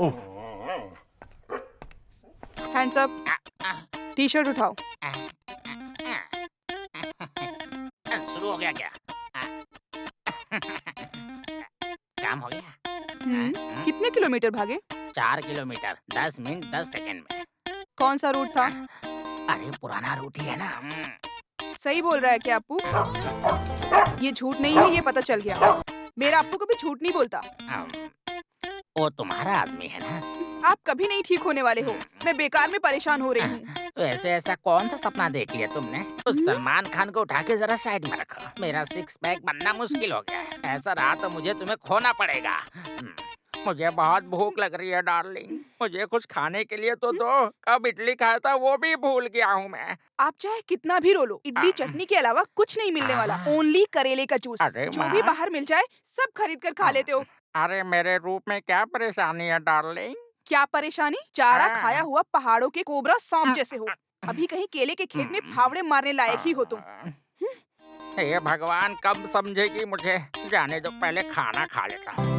ओह, hands up. T shirt उठाओ। शुरू हो गया क्या? काम हो गया? कितने किलोमीटर भागे? 4 किलोमीटर 10 मिनट 10 सेकंड में। कौन सा रूट था? अरे पुराना रूट ही है ना। सही बोल रहा है क्या अप्पू? ये झूठ नहीं है, ये पता चल गया। मेरा अप्पू कभी झूठ नहीं बोलता। वो तुम्हारा आदमी है ना। आप कभी नहीं ठीक होने वाले हो। मैं बेकार में परेशान हो रही हूँ। वैसे ऐसा कौन सा सपना देख लिया तुमने? उस सलमान खान को उठा के जरा साइड में रखो। मेरा 6 पैक बनना मुश्किल हो गया है। ऐसा रहा तो मुझे तुम्हें खोना पड़ेगा। मुझे बहुत भूख लग रही है डार्लिंग। मुझे कुछ खाने के लिए तो दो। कब इडली खाया था वो भी भूल गया हूँ मैं। आप चाहे कितना भी रो लो, इडली चटनी के अलावा कुछ नहीं मिलने वाला। ओनली करेले का जूस। अरे जो माँ। भी बाहर मिल जाए सब खरीद कर खा लेते हो। अरे मेरे रूप में क्या परेशानी है डार्लिंग? क्या परेशानी? चारा हाँ। खाया हुआ पहाड़ों के कोबरा सांप जैसे हो। अभी कहीं केले के खेत में फावड़े मारने लायक ही हो तुम। हे भगवान, कब समझेगी मुझे? जाने दो, पहले खाना खा लेता हूँ।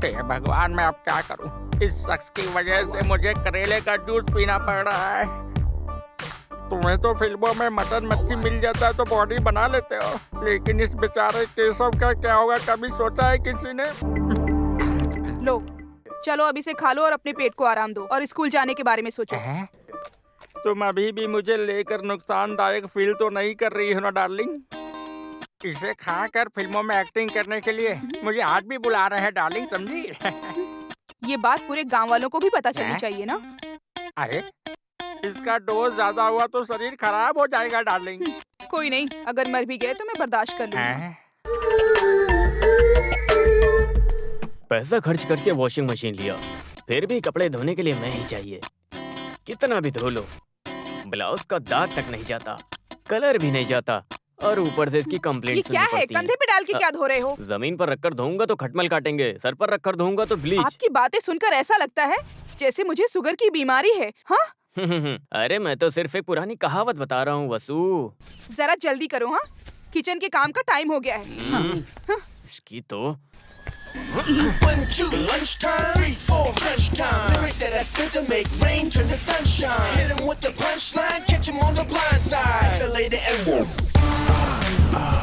हे भगवान, मैं अब क्या करूं? इस शख्स की वजह से मुझे करेले का जूस पीना पड़ रहा है। तुम्हें तो फिल्मों में मटन मच्छी मिल जाता है तो बॉडी बना लेते हो, लेकिन इस बेचारे केशव का क्या होगा, कभी सोचा है किसी ने? लो, चलो अब इसे खा लो और अपने पेट को आराम दो और स्कूल जाने के बारे में सोचो। तुम अभी भी मुझे लेकर नुकसानदायक फील तो नहीं कर रही हो ना डार्लिंग? इसे खाकर फिल्मों में एक्टिंग करने के लिए मुझे आज भी बुला रहे हैं डार्लिंग, समझी? ये बात पूरे गांव वालों को भी पता चलनी चाहिए ना। अरे इसका डोज ज्यादा हुआ तो शरीर खराब हो जाएगा डार्लिंग। कोई नहीं, अगर मर भी गए तो मैं बर्दाश्त कर लूंगी। पैसा खर्च करके वॉशिंग मशीन लिया, फिर भी कपड़े धोने के लिए मैं ही चाहिए। कितना भी धो लो, ब्लाउज का दाग तक नहीं जाता, कलर भी नहीं जाता, और ऊपर से इसकी कंप्लेंट ये क्या है? कंधे पे डाल के क्या धो रहे हो? जमीन पर रखकर धोऊंगा तो खटमल काटेंगे, सर पर रखकर धोऊंगा तो ब्लीच। आपकी बातें सुनकर ऐसा लगता है जैसे मुझे शुगर की बीमारी है। हाँ? अरे मैं तो सिर्फ एक पुरानी कहावत बता रहा हूँ वसु। जरा जल्दी करो। हाँ, किचन के काम का टाइम हो गया है। इसकी तो 1, 2, lunchtime, 3, 4, crunch time. Lyrics that I spit to make rain turn to sunshine. Hit 'em with the punchline, catch 'em on the blind side. Feel later and whoop.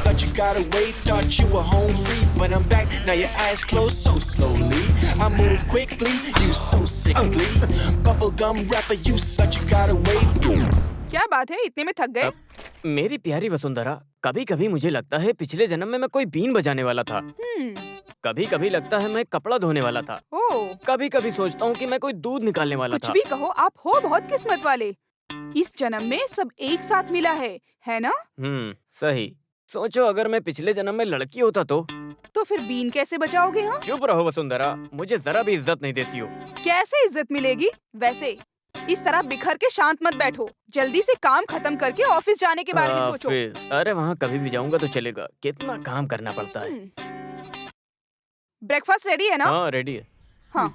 Thought you got away, thought you were home free, but I'm back. Now your eyes closed so slowly. I move quickly, you so sickly. Bubblegum rapper, you such you got away. क्या बात है, इतने में थक गए? मेरी प्यारी वसुंधरा, कभी कभी मुझे लगता है पिछले जन्म में मैं कोई बीन बजाने वाला था। कभी कभी लगता है मैं कपड़ा धोने वाला था। कभी कभी सोचता हूँ कि मैं कोई दूध निकालने वाला था। कुछ भी कहो, आप हो बहुत किस्मत वाले। इस जन्म में सब एक साथ मिला है ना? सही। सोचो अगर मैं पिछले जन्म में लड़की होता तो फिर बीन कैसे बचाओगे? हाँ? चुप रहो वसुंधरा, मुझे जरा भी इज्जत नहीं देती हो। कैसे इज्जत मिलेगी? वैसे इस तरह बिखर के शांत मत बैठो, जल्दी से काम खत्म करके ऑफिस जाने के बारे में सोचो। अरे वहाँ कभी भी जाऊंगा तो चलेगा, कितना काम करना पड़ता है। ब्रेकफास्ट रेडी है ना? हाँ रेडी है। हाँ।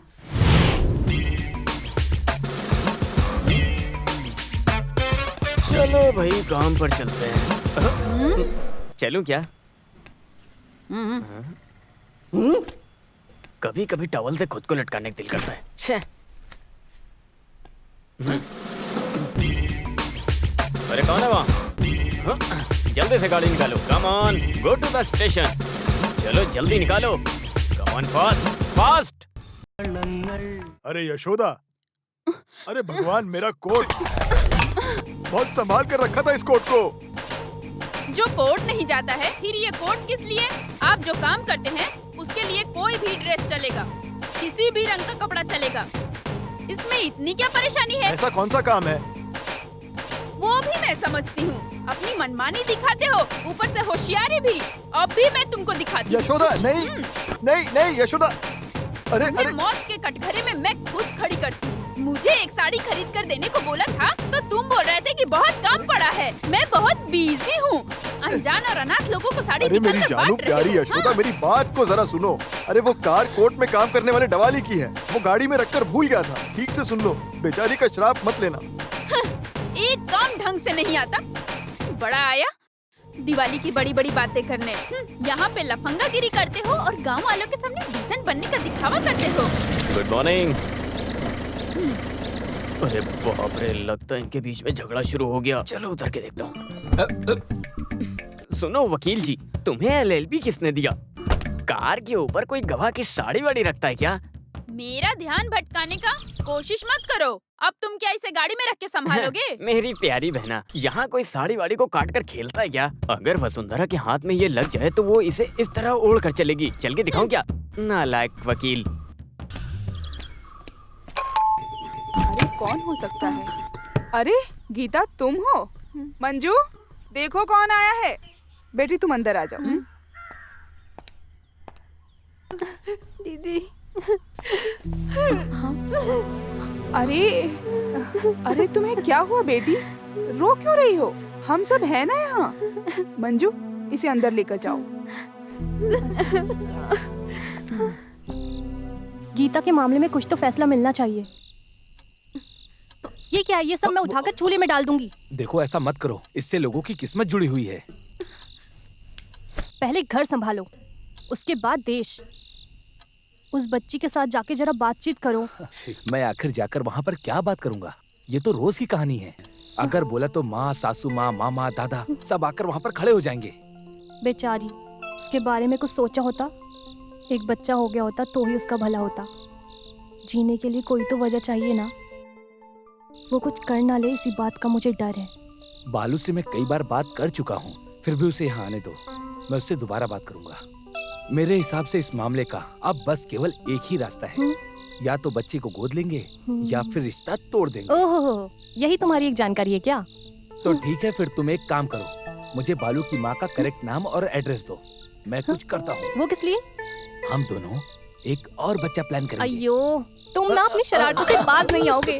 चलो भाई काम पर चलते हैं। चलूं क्या? कभी कभी टॉवल से खुद को लटकाने का दिल करता है। छे। अरे कौन है वहाँ? जल्दी से गाड़ी निकालो। Come on, go to the station. चलो जल्दी निकालो। Come on, fast fast. अरे यशोदा, अरे भगवान, मेरा कोट बहुत संभाल कर रखा था इस कोट को। जो कोट नहीं जाता है, फिर ये कोट किस लिए? आप जो काम करते हैं उसके लिए कोई भी ड्रेस चलेगा, किसी भी रंग का कपड़ा चलेगा। इसमें इतनी क्या परेशानी है? ऐसा कौन सा काम है? वो भी मैं समझती हूँ। अपनी मनमानी दिखाते हो, ऊपर से होशियारी भी। अब भी मैं तुमको दिखाती हूँ। यशोदा, नहीं नहीं नहीं यशोदा। अरे तुम्हें अरे मौत के कटघरे में मैं खुद खड़ी करती हूँ। मुझे एक साड़ी खरीद कर देने को बोला था तो तुम बोल रहे थे कि बहुत काम पड़ा है। मैं बहुत बिजी हूँ। अनजान और अनाथ लोगों को साड़ी अरे मेरी निकाल कर जानू बांट रहे प्यारी हो। यशोदा, हाँ? मेरी बात को जरा सुनो। अरे वो कार कोर्ट में काम करने वाले डवाली की है, वो गाड़ी में रखकर भूल गया था। ठीक से सुन लो, बेचारी का श्राप मत लेना। एक काम ढंग से नहीं आता। बड़ा आया दिवाली की बड़ी बड़ी बातें करने। यहाँ पे लफंगागिरी करते हो और गांव वालों के सामने डिसेंट बनने का दिखावा करते हो। Good morning. अरे बाप रे, लगता है इनके बीच में झगड़ा शुरू हो गया। चलो उतर के देखता हूँ। सुनो वकील जी, तुम्हें एलएलबी किसने दिया? कार के ऊपर कोई गवाह की साड़ी वाड़ी रखता है क्या? मेरा ध्यान भटकाने का कोशिश मत करो। अब तुम क्या इसे गाड़ी में रख के संभालोगे? मेरी प्यारी बहना, यहाँ कोई साड़ी वाड़ी को काट कर खेलता है क्या? अगर वसुंधरा के हाथ में ये लग जाए तो वो इसे इस तरह ओढ़ कर चलेगी। चल के दिखाऊं क्या? नालायक वकील। अरे कौन हो सकता है? अरे गीता, तुम हो? मंजू, देखो कौन आया है। बेटी तुम अंदर आ जाओ। दीदी। अरे तुम्हें क्या हुआ बेटी? रो क्यों रही हो? हम सब है ना यहाँ। मंजू, इसे अंदर लेकर जाओ। गीता के मामले में कुछ तो फैसला मिलना चाहिए। ये क्या है? ये सब मैं उठाकर चूल्हे में डाल दूंगी। देखो ऐसा मत करो, इससे लोगों की किस्मत जुड़ी हुई है। पहले घर संभालो, उसके बाद देश। उस बच्ची के साथ जाके जरा बातचीत करो। मैं आखिर जाकर वहाँ पर क्या बात करूँगा? ये तो रोज की कहानी है। अगर बोला तो माँ, सासू माँ, मामा, दादा सब आकर वहाँ पर खड़े हो जाएंगे। बेचारी, उसके बारे में कुछ सोचा होता। एक बच्चा हो गया होता तो ही उसका भला होता। जीने के लिए कोई तो वजह चाहिए ना। वो कुछ कर ना ले, इसी बात का मुझे डर है। बालू से मैं कई बार बात कर चुका हूँ, फिर भी उसे यहाँ आने दो। मैं उससे दोबारा बात करूंगा। मेरे हिसाब से इस मामले का अब बस केवल एक ही रास्ता है। या तो बच्चे को गोद लेंगे या फिर रिश्ता तोड़ देंगे। ओहो, यही तुम्हारी एक जानकारी है क्या? तो ठीक है, फिर तुम एक काम करो, मुझे बालू की माँ का करेक्ट नाम और एड्रेस दो। मैं कुछ करता हूँ। वो किस लिए? हम दोनों एक और बच्चा प्लान करेंगे। अयो, तुम ना अपनी शरारतों से बाज नहीं आओगे।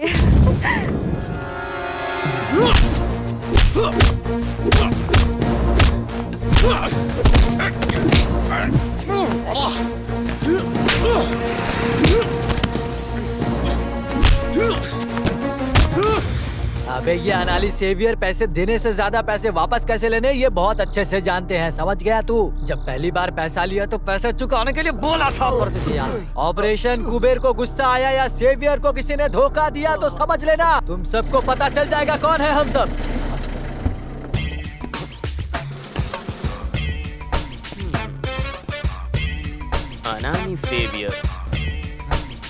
अबे ये अनाली सेवियर पैसे देने से ज्यादा पैसे वापस कैसे लेने ये बहुत अच्छे से जानते हैं, समझ गया तू? जब पहली बार पैसा लिया तो पैसे चुकाने के लिए बोला था पर तुझे यार। ऑपरेशन कुबेर को गुस्सा आया या सेवियर को किसी ने धोखा दिया तो समझ लेना तुम सबको पता चल जाएगा कौन है हम सब। अनानी सेवियर,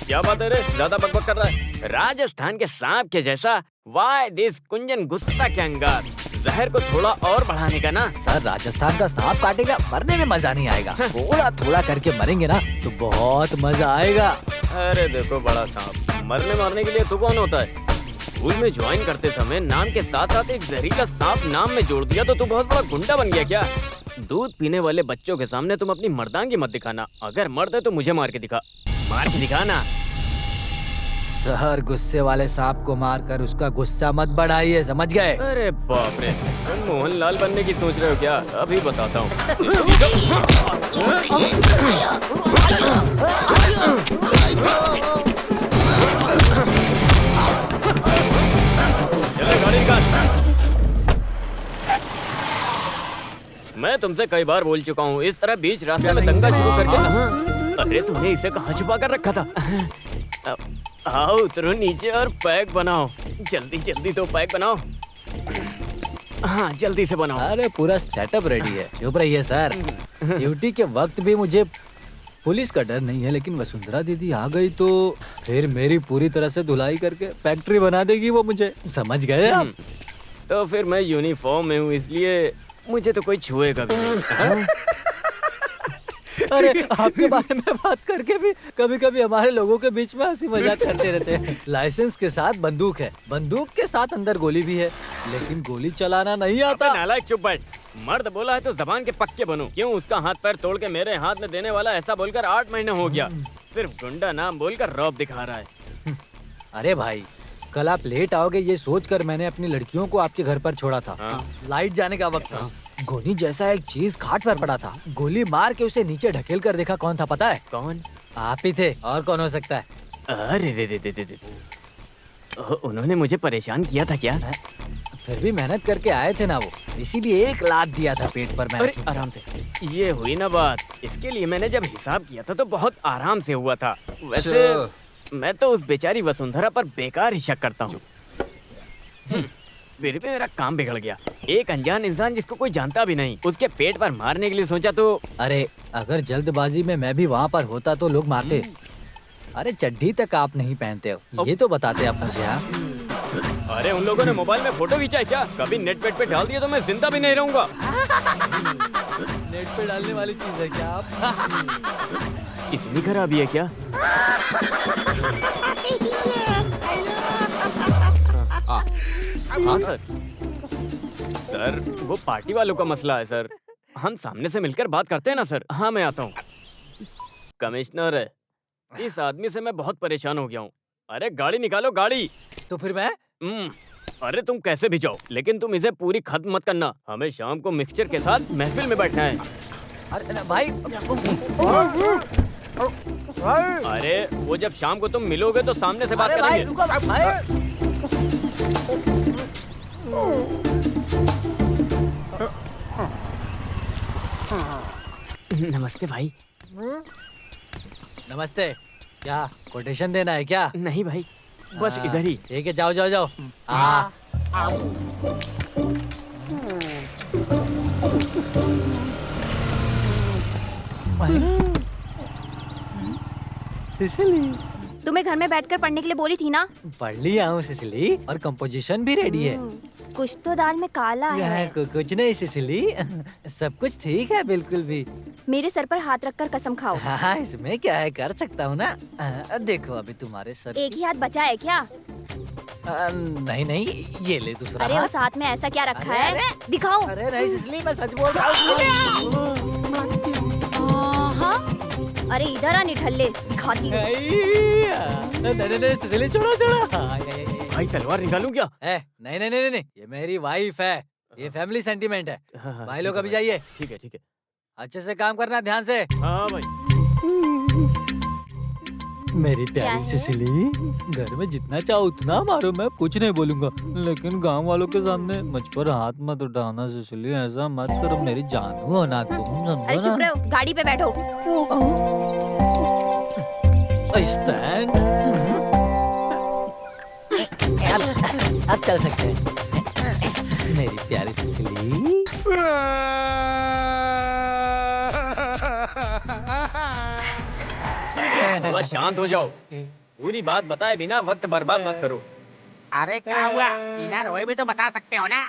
क्या बात है रे? ज्यादा बकबक कर रहा है। राजस्थान के सांप के जैसा। वाई दिस कुंजन गुस्सा के अंगार। जहर को थोड़ा और बढ़ाने का ना। सर, राजस्थान का सांप काटेगा, मरने में मजा नहीं आएगा। थोड़ा थोड़ा करके मरेंगे ना तो बहुत मजा आएगा। अरे देखो बड़ा सांप, मरने मारने के लिए तू कौन होता है? स्कूल में ज्वाइन करते समय नाम के साथ साथ एक जहरीला सांप नाम में जोड़ दिया तो तू बहुत बड़ा गुंडा बन गया क्या? दूध पीने वाले बच्चों के सामने तुम अपनी मर्दांगी मत दिखाना। अगर मर्द है तो मुझे मार के दिखा। मार के दिखाना। सर, गुस्से वाले सांप को मारकर उसका गुस्सा मत बढ़ाइए, समझ गए? अरे बाप रे, तुम मोहनलाल बनने की सोच रहे हो क्या? अभी बताता हूँ। चले गाड़ी निकाल। मैं तुमसे कई बार बोल चुका हूँ, इस तरह बीच रास्ते में दंगा शुरू करके। अरे तुमने इसे कहाँ छुपा कर रखा था? आओ उतरो नीचे और पैक बनाओ। जल्दी जल्दी तो पैक बनाओ। हाँ जल्दी से बनाओ। अरे पूरा सेटअप रेडी है, चुप रहिए सर। ड्यूटी के वक्त भी मुझे पुलिस का डर नहीं है, लेकिन वसुंधरा दीदी आ गई तो फिर मेरी पूरी तरह से धुलाई करके फैक्ट्री बना देगी वो मुझे, समझ गए आप? तो फिर मैं यूनिफॉर्म में हूँ इसलिए मुझे तो कोई छुएगा भी नहीं। अरे आपके बारे में बात करके भी कभी कभी हमारे लोगों के बीच में हंसी मजाक करते रहते हैं। लाइसेंस के साथ बंदूक है, बंदूक के साथ अंदर गोली भी है, लेकिन गोली चलाना नहीं आता। नालायक चुप बैठ। मर्द बोला है तो जबान के पक्के बनो। क्यों उसका हाथ पैर तोड़ के मेरे हाथ में देने वाला ऐसा बोलकर 8 महीने हो गया। सिर्फ गुंडा नाम बोलकर रौब दिखा रहा है। अरे भाई, कल आप लेट आओगे ये सोचकर मैंने अपनी लड़कियों को आपके घर पर छोड़ा था। लाइट जाने का वक्त था। गोली जैसा एक चीज खाट पर पड़ा था, गोली मार के उसे नीचे ढकेल कर देखा कौन था पता है? कौन? आप ही थे, और कौन हो सकता है? अरे दे उन्होंने मुझे परेशान किया था क्या? फिर भी मेहनत करके आए थे ना वो, इसीलिए 1 लाख दिया था पेट पर अरे मैंने। आराम से, ये हुई ना बात। इसके लिए मैंने जब हिसाब किया था तो बहुत आराम से हुआ था। वैसे मैं तो उस बेचारी वसुंधरा पर बेकार ही शक करता हूँ। फिर भी मेरा काम बिगड़ गया। एक अनजान इंसान जिसको कोई जानता भी नहीं, उसके पेट पर मारने के लिए सोचा तो। अरे अगर जल्दबाजी में मैं भी वहाँ पर होता तो लोग मारते। अरे चड्डी तक आप नहीं पहनते हो, ये तो बताते आप मुझे। हाँ अरे उन लोगों ने मोबाइल में फोटो खींचा है क्या? कभी नेट पेट पे डाल दिया तो मैं जिंदा भी नहीं रहूंगा। नेट पे डालने वाली चीज है क्या आप? इतनी खराबी है क्या? हाँ सर। सर वो पार्टी वालों का मसला है सर। हम सामने से मिलकर बात करते हैं ना सर। हाँ मैं आता हूँ। कमिश्नर, इस आदमी से मैं बहुत परेशान हो गया हूँ। अरे गाड़ी निकालो, गाड़ी। तो फिर मैं? अरे तुम कैसे भी जाओ, लेकिन तुम इसे पूरी खत्म मत करना। हमें शाम को मिक्सचर के साथ महफिल में बैठना है। अरे भाई, अरे वो जब शाम को तुम मिलोगे तो सामने से बात अरे भाई, करेंगे। रुको भाई। नमस्ते भाई। नमस्ते। क्या कोटेशन देना है क्या? नहीं भाई, बस इधर ही। ठीक है, जाओ जाओ जाओ। हाँ। सिसिली, तुम्हें घर में बैठकर पढ़ने के लिए बोली थी ना? पढ़ लिया हूँ सिसिली, और कंपोजिशन भी रेडी है। कुछ तो दाल में काला है। कुछ नहीं सिसिली, सब कुछ ठीक है बिल्कुल भी। मेरे सर पर हाथ रखकर कसम खाओ। हाँ, इसमें क्या है, कर सकता हूँ ना। देखो अभी तुम्हारे सर। एक ही हाथ बचा है क्या? नहीं नहीं, ये ले दूसरा। अरे उस हाथ में ऐसा क्या रखा है? दिखाओ। अरे नहीं सिसिली, मैं सच बोल रहा हूँ। अरे इधर आ निठल्ले, दिखाती हूँ। नहीं सिसिली, छोड़ो छोड़ो। भाई तलवार निकालूं क्या? नहीं नहीं नहीं नहीं, ये मेरी वाइफ है, ये फैमिली सेंटीमेंट है। भाई लोग अभी जाइए। ठीक है ठीक है। अच्छे से काम करना, ध्यान से। हाँ भाई। मेरी प्यारी सिसिली, घर में जितना चाहो उतना मारो, मैं कुछ नहीं बोलूंगा, लेकिन गांव वालों के सामने मुझ पर हाथ मत उठाना सिसिली, ऐसा मत करो, मेरी जानू हो ना तुम, समझो अरे चुप ना। रहो, गाड़ी पे बैठो। स्टैंड। अब चल सकते हैं मेरी प्यारी सिसिली। बस शांत हो जाओ। पूरी बात बताए बिना वक्त बर्बाद मत करो। अरे क्या हुआ? बिना रोए भी तो बता सकते हो ना।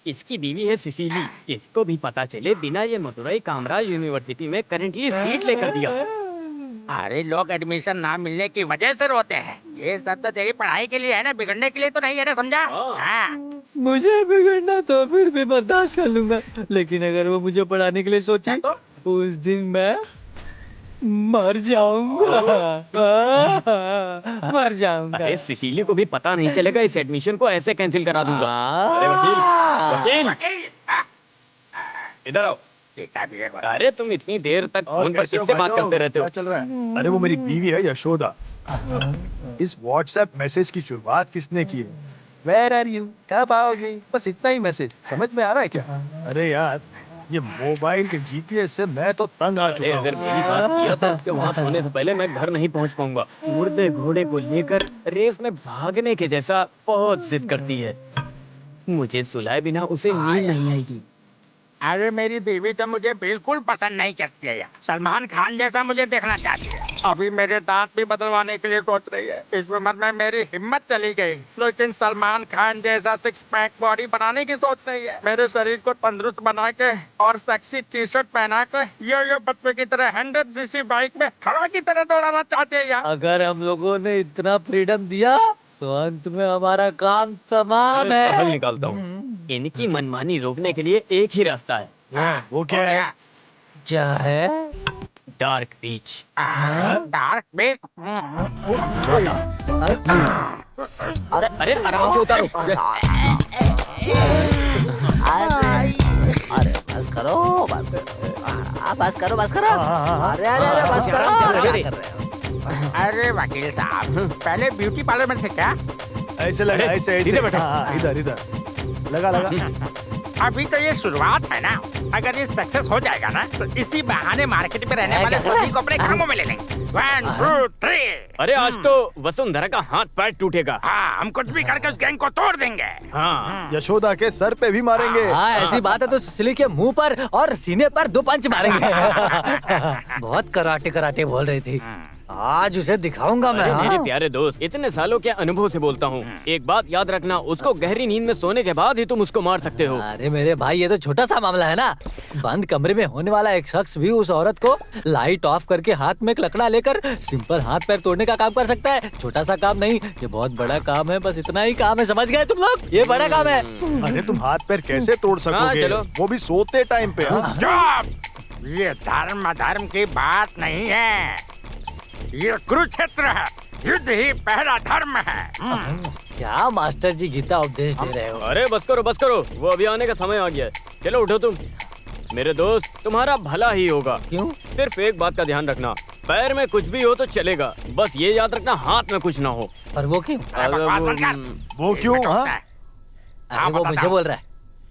इसकी बीवी है सिसिली। इसको भी पता चले बिना ये मदुरई कामराज यूनिवर्सिटी में करंटली सीट लेकर दिया। अरे लोग एडमिशन ना मिलने की वजह से रोते हैं। ये सब तो तेरी पढ़ाई के लिए है ना, बिगड़ने के लिए तो नहीं है ना, समझा? हाँ। मुझे बिगड़ना तो फिर भी बर्दाश्त कर लूंगा, लेकिन अगर वो मुझे पढ़ाने के लिए सोचे तो उस दिन मैं मर जाऊंगा। मर जाऊंगा। अरे सिसिली को भी पता नहीं चलेगा, इस एडमिशन को ऐसे कैंसिल करा दूंगा। अरे वकील, वकील, इधर आओ। अरे तुम इतनी देर तक फोन पर किससे बात करते रहते हो? चल रहा है? अरे वो मेरी बीवी है यशोदा। इस व्हाट्सएप मैसेज की शुरुआत किसने की है? Where are you? कब आओगे? बस इतना ही मैसेज समझ में आ रहा है क्या? अरे यार, ये मोबाइल के जीपीएस से मैं तो तंग आ चुका हूँ। अगर मेरी बात किया तो उसके वहाँ सोने से पहले मैं घर नहीं पहुँच पाऊंगा। मुर्दे घोड़े को लेकर रेस में भागने के जैसा बहुत जिद करती है। मुझे सुलाए बिना उसे नींद नहीं आएगी। अरे मेरी बीवी तो मुझे बिल्कुल पसंद नहीं करती है। सलमान खान जैसा मुझे देखना चाहती है। अभी मेरे दांत भी बदलवाने के लिए सोच रही है। इस उम्र में मेरी हिम्मत चली गई, लेकिन सलमान खान जैसा 6 पैक बॉडी बनाने की सोच रही है। मेरे शरीर को तंदुरुस्त बना के और सेक्सी टी शर्ट पहना के यो बच्चे की तरह 100 सीसी बाइक में हवा की तरह दौड़ाना चाहते हैं यार। अगर हम लोगों ने इतना फ्रीडम दिया तो अंत में हमारा काम तमाम है। हल निकालता हूँ। इनकी मनमानी रोकने के लिए एक ही रास्ता है। वो क्या है? क्या है? डार्क बीच। डार्क बीच? अरे आराम से उतारो। अरे बस करो, बस करो, बस करो, बस करो। अरे अरे अरे बस करो, क्या कर रहे हो? अरे वकील साहब, पहले ब्यूटी पार्लर में थे क्या? ऐसे लगा, ऐसे ऐसे। सीधे बैठो। हाँ, इधर इधर। लगा लगा। अभी तो ये शुरुआत है ना, अगर ये सक्सेस हो जाएगा ना तो इसी बहाने मार्केट में रहने वाले सभी को अपने कामों में ले लेंगे। 1 2 3। अरे आज तो वसुंधरा का हाथ पैर टूटेगा। हाँ, हम कुछ भी करके उस गैंग को तोड़ देंगे। हाँ, यशोदा के सर पे भी मारेंगे। हाँ ऐसी बात है तो सिसिली के मुंह पर और सीने पर 2 पंच मारेंगे। बहुत कराटे कराटे बोल रही थी, आज उसे दिखाऊंगा मैं। अरे मेरे प्यारे दोस्त, इतने सालों के अनुभव से बोलता हूँ, एक बात याद रखना, उसको गहरी नींद में सोने के बाद ही तुम उसको मार सकते हो। अरे मेरे भाई ये तो छोटा सा मामला है ना, बंद कमरे में होने वाला एक शख्स भी उस औरत को लाइट ऑफ करके हाथ में एक लकड़ा लेकर सिंपल हाथ पैर तोड़ने का काम कर सकता है। छोटा सा काम नहीं, ये बहुत बड़ा काम है। बस इतना ही काम है, समझ गए तुम लोग? ये बड़ा काम है। अरे तुम हाथ पैर कैसे तोड़ सकोगे? चलो। वो भी सोते टाइम पे। चुप! ये धर्म अधर्म की बात नहीं है, ये कुरुक्षेत्र है, युद्ध ही पहला धर्म है। क्या मास्टर जी गीता उपदेश दे रहे हो? अरे बस करो, वो अभी आने का समय आ गया है। चलो उठो तुम। मेरे दोस्त, तुम्हारा भला ही होगा। क्यों? सिर्फ एक बात का ध्यान रखना, पैर में कुछ भी हो तो चलेगा, बस ये याद रखना हाथ में कुछ ना हो। पर वो क्यों? बकवास बंद कर। वो क्यों? हाँ? अरे वो मुझे बोल रहा है।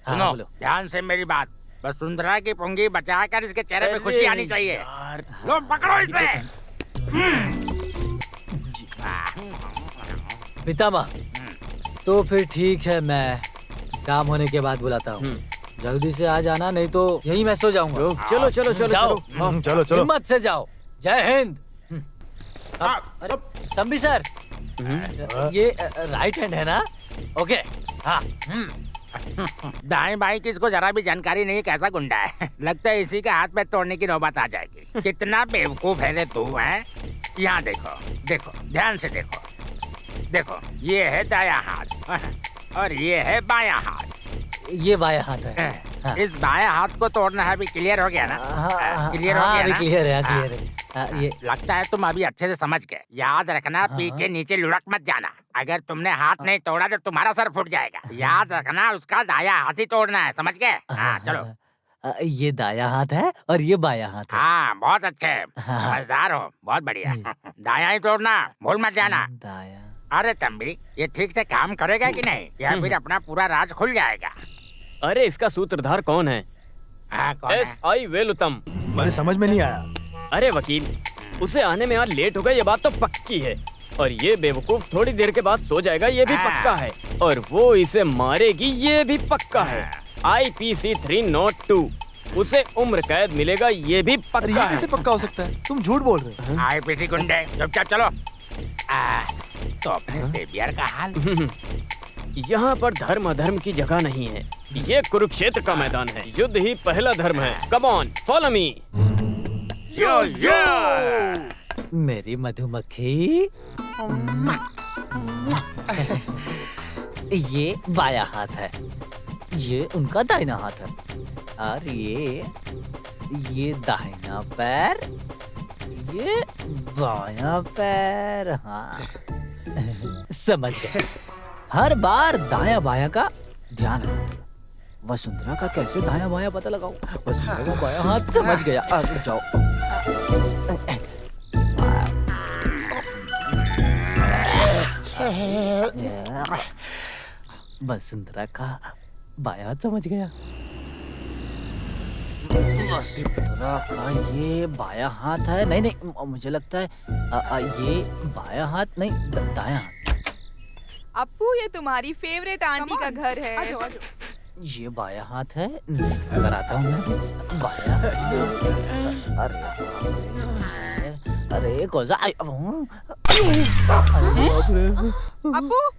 हाँ, सुनो, बोलो। ध्यान से मेरी बात। वसुंधरा की पुंगी बचाकर इसके चेहरे पे खुशी आनी चाहिए। लो पकड़ो इसे। पितामह, तो फिर ठीक है, मैं काम होने के बाद बुलाता हूँ। जल्दी से आ जाना, नहीं तो यहीं मैं सो जाऊंगा। चलो चलो चलो जाओ। चलो चलो। हिम्मत से जाओ। जय हिंद। अरे तंबी सर, ये राइट हैंड है ना? ओके। हाँ। दाएं बाएं की इसको जरा भी जानकारी नहीं, कैसा गुंडा है। लगता है इसी के हाथ में तोड़ने की नौबत आ जाएगी। कितना बेवकूफ है रे तू, है? यहाँ देखो, देखो, ध्यान से देखो, देखो, ये है दायां हाथ और ये है बायां हाथ। ये बायां हाथ है। हाँ। इस बायां हाथ को तोड़ना है। अभी क्लियर हो गया ना? क्लियर हो हाँ, गया अभी ना? क्लियर है, क्लियर है। ये लगता है तुम अभी अच्छे से समझ गए। याद रखना, पी के नीचे लुढ़क मत जाना। अगर तुमने हाथ नहीं तोड़ा तो तुम्हारा सर फूट जाएगा। याद रखना, उसका दायां हाथ ही तोड़ना है, समझ गए? हाँ, चलो। ये दायां हाथ है और ये बायां हाथ है। हाँ, बहुत अच्छे, समझदार हो, बहुत बढ़िया। दायां ही तोड़ना, भूल मत जाना। दायां। अरे तंबी, ये ठीक से काम करेगा कि नहीं, या फिर अपना पूरा राज खुल जाएगा? अरे इसका सूत्रधार कौन है? हाँ, कौन है? SI वेलुतम। मुझे समझ में नहीं आया। अरे वकील, उसे आने में आज लेट हो गया, ये बात तो पक्की है। और ये बेवकूफ थोड़ी देर के बाद सो जाएगा, ये भी पक्का है। और वो इसे मारेगी, ये भी पक्का है। IPC 302, उसे उम्र कैद मिलेगा, ये भी पक्का है। कैसे पक्का हो सकता है? तुम झूठ बोल रहे हो। IPC गुंडे, चुपचाप चलो। तो अपने सेवियर का हाल? यहाँ पर धर्म अधर्म की जगह नहीं है, ये कुरुक्षेत्र का मैदान है। युद्ध ही पहला धर्म है। Come on, follow me. Yo yo. मेरी मधुमक्खी। ये बायां हाथ है, ये उनका दाहिना हाथ है, और ये दाहिना पैर, ये बायां पैर। हाँ समझ गए। हर बार दायां बायां का ध्यान रखो। वसुंधरा का कैसे दायां बायां पता लगाऊं? वसुंधरा का बायां हाथ समझ गया। आगे जाओ। वसुंधरा का बायां हाथ समझ गया। वसुंधरा का ये बायां हाथ है। नहीं नहीं, मुझे लगता है ये बायां हाथ नहीं, दायां हाथ। अप्पू, ये तुम्हारी फेवरेट आंटी का घर है। आजो, आजो। ये बायां हाथ है। अगर आता हूँ मैं बायां। अरे कौन सा? Appu,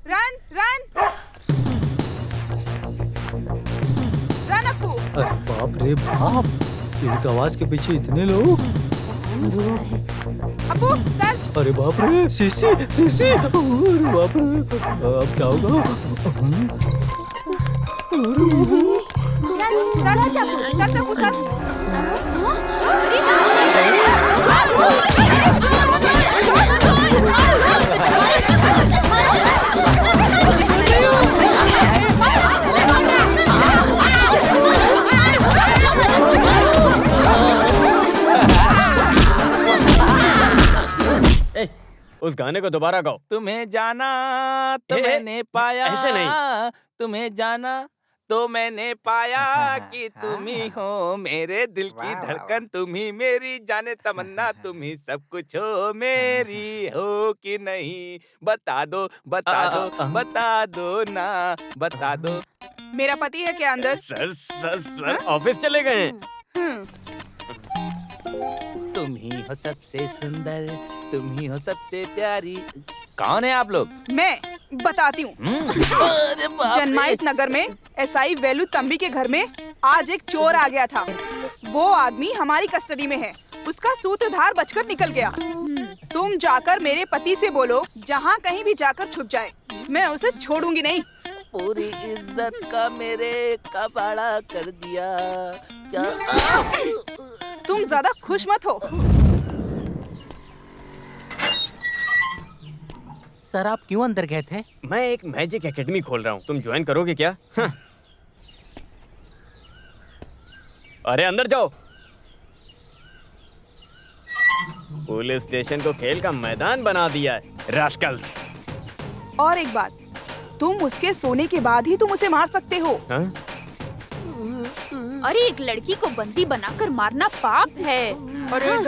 run run run Appu. बाप रे बाप, एक आवाज के पीछे इतने लोग। अप्पू, सर्च। अरे बाप रे, सीसी सीसी। अरे बाप रे, अब क्या होगा? Search Appu, search Appu, search. उस गाने को दोबारा गाओ। तुम्हें जाना तो मैंने पाया, ऐसे नहीं। तुम्हें जाना तो मैंने पाया कि तुम ही हो मेरे दिल की धड़कन, तुम ही मेरी जाने तमन्ना, तुम ही सब कुछ हो, मेरी हो कि नहीं बता दो बता दो ना, बता दो। मेरा पति है क्या अंदर? सर ऑफिस चले गए हैं। तुम ही हो सबसे सुंदर, तुम ही हो सबसे प्यारी। कौन है आप लोग? मैं बताती हूँ। जनमाइत नगर में एसआई वेलू तंबी के घर में आज एक चोर आ गया था। वो आदमी हमारी कस्टडी में है। उसका सूत्रधार बचकर निकल गया। तुम जाकर मेरे पति से बोलो जहाँ कहीं भी जाकर छुप जाए, मैं उसे छोड़ूंगी नहीं। पूरी इज्जत का मेरे कबाड़ा कर दिया क्या? तुम ज्यादा खुश मत हो। सर आप क्यों अंदर गए थे? मैं एक मैजिक एकेडमी खोल रहा हूँ, तुम ज्वाइन करोगे क्या? हाँ। अरे अंदर जाओ। पुलिस स्टेशन को खेल का मैदान बना दिया है, रास्कल्स। और एक बात, तुम उसके सोने के बाद ही तुम उसे मार सकते हो। हाँ? अरे एक लड़की को बंदी बनाकर मारना पाप है। अरे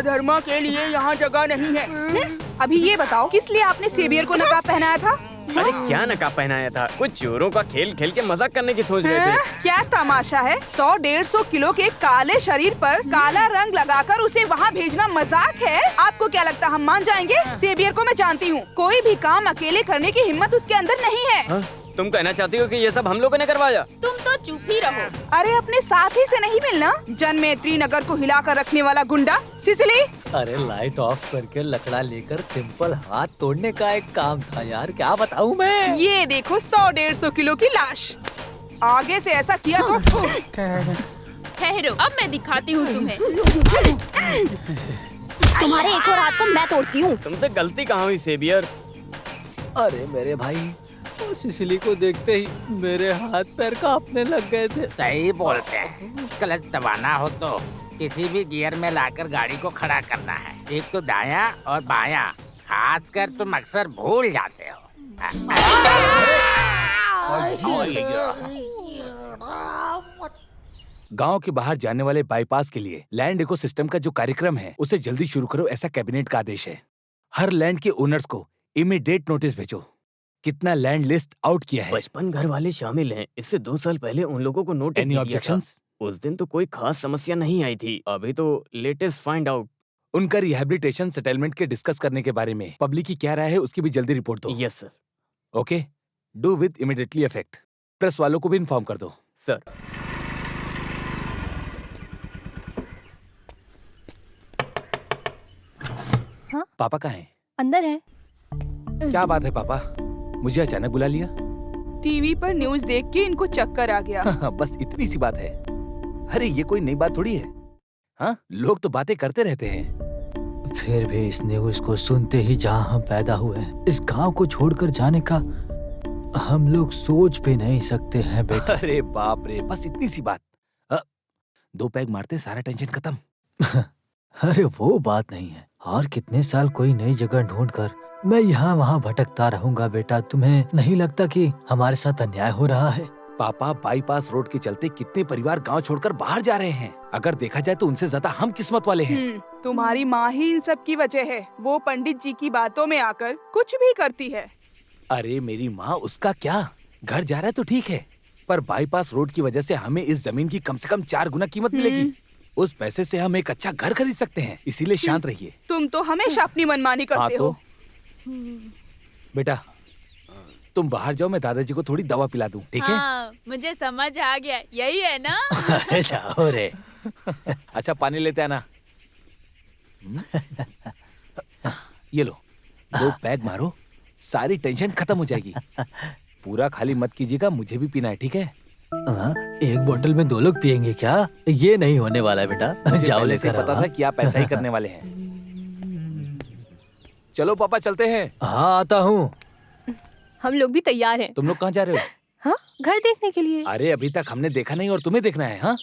धर्म के लिए यहाँ जगह नहीं है। अभी ये बताओ किस लिए आपने सेवियर को नकाब पहनाया था? अरे क्या नकाब पहनाया था? कुछ चोरों का खेल खेल के मजाक करने की सोच रहे थे। क्या तमाशा है? 100-150 किलो के काले शरीर पर काला रंग लगाकर उसे वहाँ भेजना मजाक है? आपको क्या लगता हम मान जाएंगे? सेवियर को मैं जानती हूँ, कोई भी काम अकेले करने की हिम्मत उसके अंदर नहीं है। हाँ? तुम कहना चाहती हो कि ये सब हम लोगों ने करवाया? तुम तो चुप ही रहो। अरे अपने साथी से नहीं मिलना, जनमेत्री नगर को हिलाकर रखने वाला गुंडा सिसिली। अरे लाइट ऑफ करके लकड़ा लेकर सिंपल हाथ तोड़ने का एक काम था यार, क्या बताऊं मैं। ये देखो 100-150 किलो की लाश। आगे से ऐसा किया तो ठहरो, अब मैं दिखाती हूँ तुम्हें। तुम्हारे एक और हाथ को मैं तोड़ती हूँ। तुमसे गलती कहाँ हुई सेवियर? अरे मेरे भाई, सिसिली को देखते ही मेरे हाथ पैर कांपने लग गए थे। सही बोलते हैं। क्लच दबाना हो तो किसी भी गियर में लाकर गाड़ी को खड़ा करना है। एक तो दायां और बायां, खासकर तुम अक्सर भूल जाते हो। गांव के बाहर जाने वाले बाईपास के लिए लैंड इकोसिस्टम का जो कार्यक्रम है उसे जल्दी शुरू करो, ऐसा कैबिनेट का आदेश है। हर लैंड के ओनर्स को इमीडिएट नोटिस भेजो। कितना लैंड लिस्ट आउट किया है? 55 घर वाले शामिल हैं। इससे 2 साल पहले उन लोगों को नोटिस एनी दिया था। ऑब्जेक्शंस? उस दिन तो कोई खास समस्या नहीं आई थी। अभी तो लेटेस्ट फाइंड आउट। उनका रिहैबिलिटेशन सेटलमेंट के डिस्कस करने के बारे में पब्लिक की क्या राय है उसकी भी जल्दी रिपोर्ट दो। Yes sir. Okay, do with immediately effect. Press वालों को भी इन्फॉर्म कर दो। सर। हाँ? पापा कहाँ हैं? अंदर है। क्या बात है पापा, मुझे अचानक बुला लिया? टीवी पर न्यूज़ देख के इनको चक्कर आ गया। बस इतनी सी बात है। अरे ये कोई नई बात थोड़ी है। हाँ, लोग तो बातें करते रहते हैं। फिर भी इस न्यूज़ को सुनते ही जहाँ हम पैदा हुए, इस गांव को छोड़कर जाने का हम लोग सोच भी नहीं सकते हैं बेटा। अरे बाप रे, बस इतनी सी बात। 2 पैग मारते सारा टेंशन खत्म। अरे वो बात नहीं है। और कितने साल कोई नई जगह ढूंढकर मैं यहाँ वहाँ भटकता रहूंगा बेटा। तुम्हें नहीं लगता कि हमारे साथ अन्याय हो रहा है? पापा, बाईपास रोड के चलते कितने परिवार गांव छोड़कर बाहर जा रहे हैं। अगर देखा जाए तो उनसे ज्यादा हम किस्मत वाले हैं। तुम्हारी माँ ही इन सब की वजह है। वो पंडित जी की बातों में आकर कुछ भी करती है। अरे मेरी माँ, उसका क्या, घर जा रहा है तो ठीक है, पर बाईपास रोड की वजह से हमें इस जमीन की कम से कम 4 गुना कीमत मिलेगी। उस पैसे से हम एक अच्छा घर खरीद सकते हैं। इसीलिए शांत रहिए। तुम तो हमेशा अपनी मनमानी करते हो। बेटा तुम बाहर जाओ, मैं दादाजी को थोड़ी दवा पिला दूं, ठीक है? हाँ, मुझे समझ आ गया, यही है ना? अरे जाओ रे। अच्छा पानी लेते आना। ये लो, 2 पैग मारो, सारी टेंशन खत्म हो जाएगी। पूरा खाली मत कीजिएगा, मुझे भी पीना है, ठीक है? एक बोतल में 2 लोग पियेंगे क्या? ये नहीं होने वाला है बेटा। जाओ पहले से लेकर पता था कि आप ऐसा ही करने वाले हैं। चलो पापा चलते हैं। हाँ आता हूँ। हम लोग भी तैयार हैं। तुम लोग कहाँ जा रहे हो? हाँ, घर देखने के लिए। अरे अभी तक हमने देखा नहीं और तुम्हें देखना है? हाँ,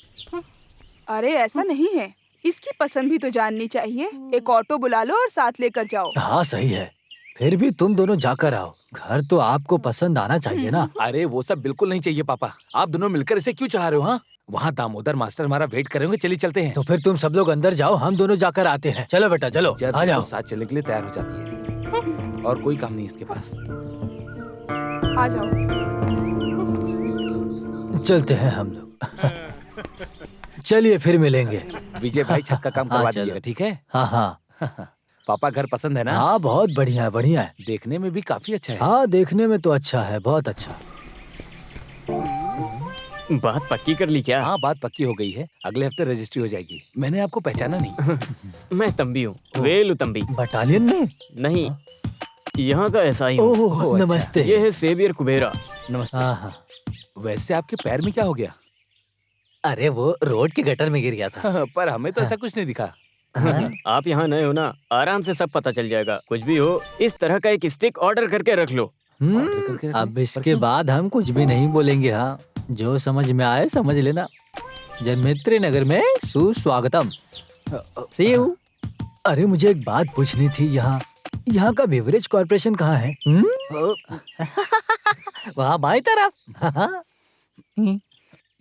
अरे ऐसा नहीं है, इसकी पसंद भी तो जाननी चाहिए। एक ऑटो बुला लो और साथ लेकर जाओ। हाँ सही है। फिर भी तुम दोनों जाकर आओ, घर तो आपको पसंद आना चाहिए ना। अरे वो सब बिल्कुल नहीं चाहिए पापा, आप दोनों मिलकर इसे क्यों चढ़ा रहे हो? हाँ, वहाँ दामोदर मास्टर हमारा वेट करेंगे, चलिए चलते हैं। तो फिर तुम सब लोग अंदर जाओ, हम दोनों जाकर आते हैं। चलो बेटा चलो, जब आ जाओ। वो साथ चलने के लिए तैयार हो जाती है और कोई काम नहीं इसके पास। आ जाओ। चलते हैं हम लोग। चलिए फिर मिलेंगे। विजय भाई छत का काम हाँ, करवा चलो। दीजिएगा, ठीक है? हाँ हाँ पापा घर पसंद है ना? हाँ, बहुत बढ़िया है, बढ़िया है। देखने में भी काफी अच्छा है। हाँ, देखने में तो अच्छा है, बहुत अच्छा। बात पक्की कर ली क्या? हाँ, बात पक्की हो गई है, अगले हफ्ते रजिस्ट्री हो जाएगी। मैंने आपको पहचाना नहीं। मैं तंबी हूँ, वेलु तंबी। बटालियन में? नहीं, यहाँ का ऐसा ही हूँ। ओह, अच्छा। नमस्ते। ये है सेवियर कुबेरा। नमस्ते। हाँ हाँ। वैसे आपके पैर में क्या हो गया? अरे वो रोड के गटर में गिर गया था। पर हमें तो ऐसा कुछ नहीं दिखा। आप यहाँ नए हो ना, आराम से सब पता चल जाएगा। कुछ भी हो, इस तरह का एक स्टिक ऑर्डर करके रख लो। अब इसके बाद हम कुछ भी नहीं बोलेंगे। हाँ, जो समझ में आए समझ लेना। जनमित्री नगर में सुस्वागतम। See you। अरे मुझे एक बात पूछनी थी, यहाँ का बेवरेज कॉर्पोरेशन कहाँ है? वहाँ बाई तरफ।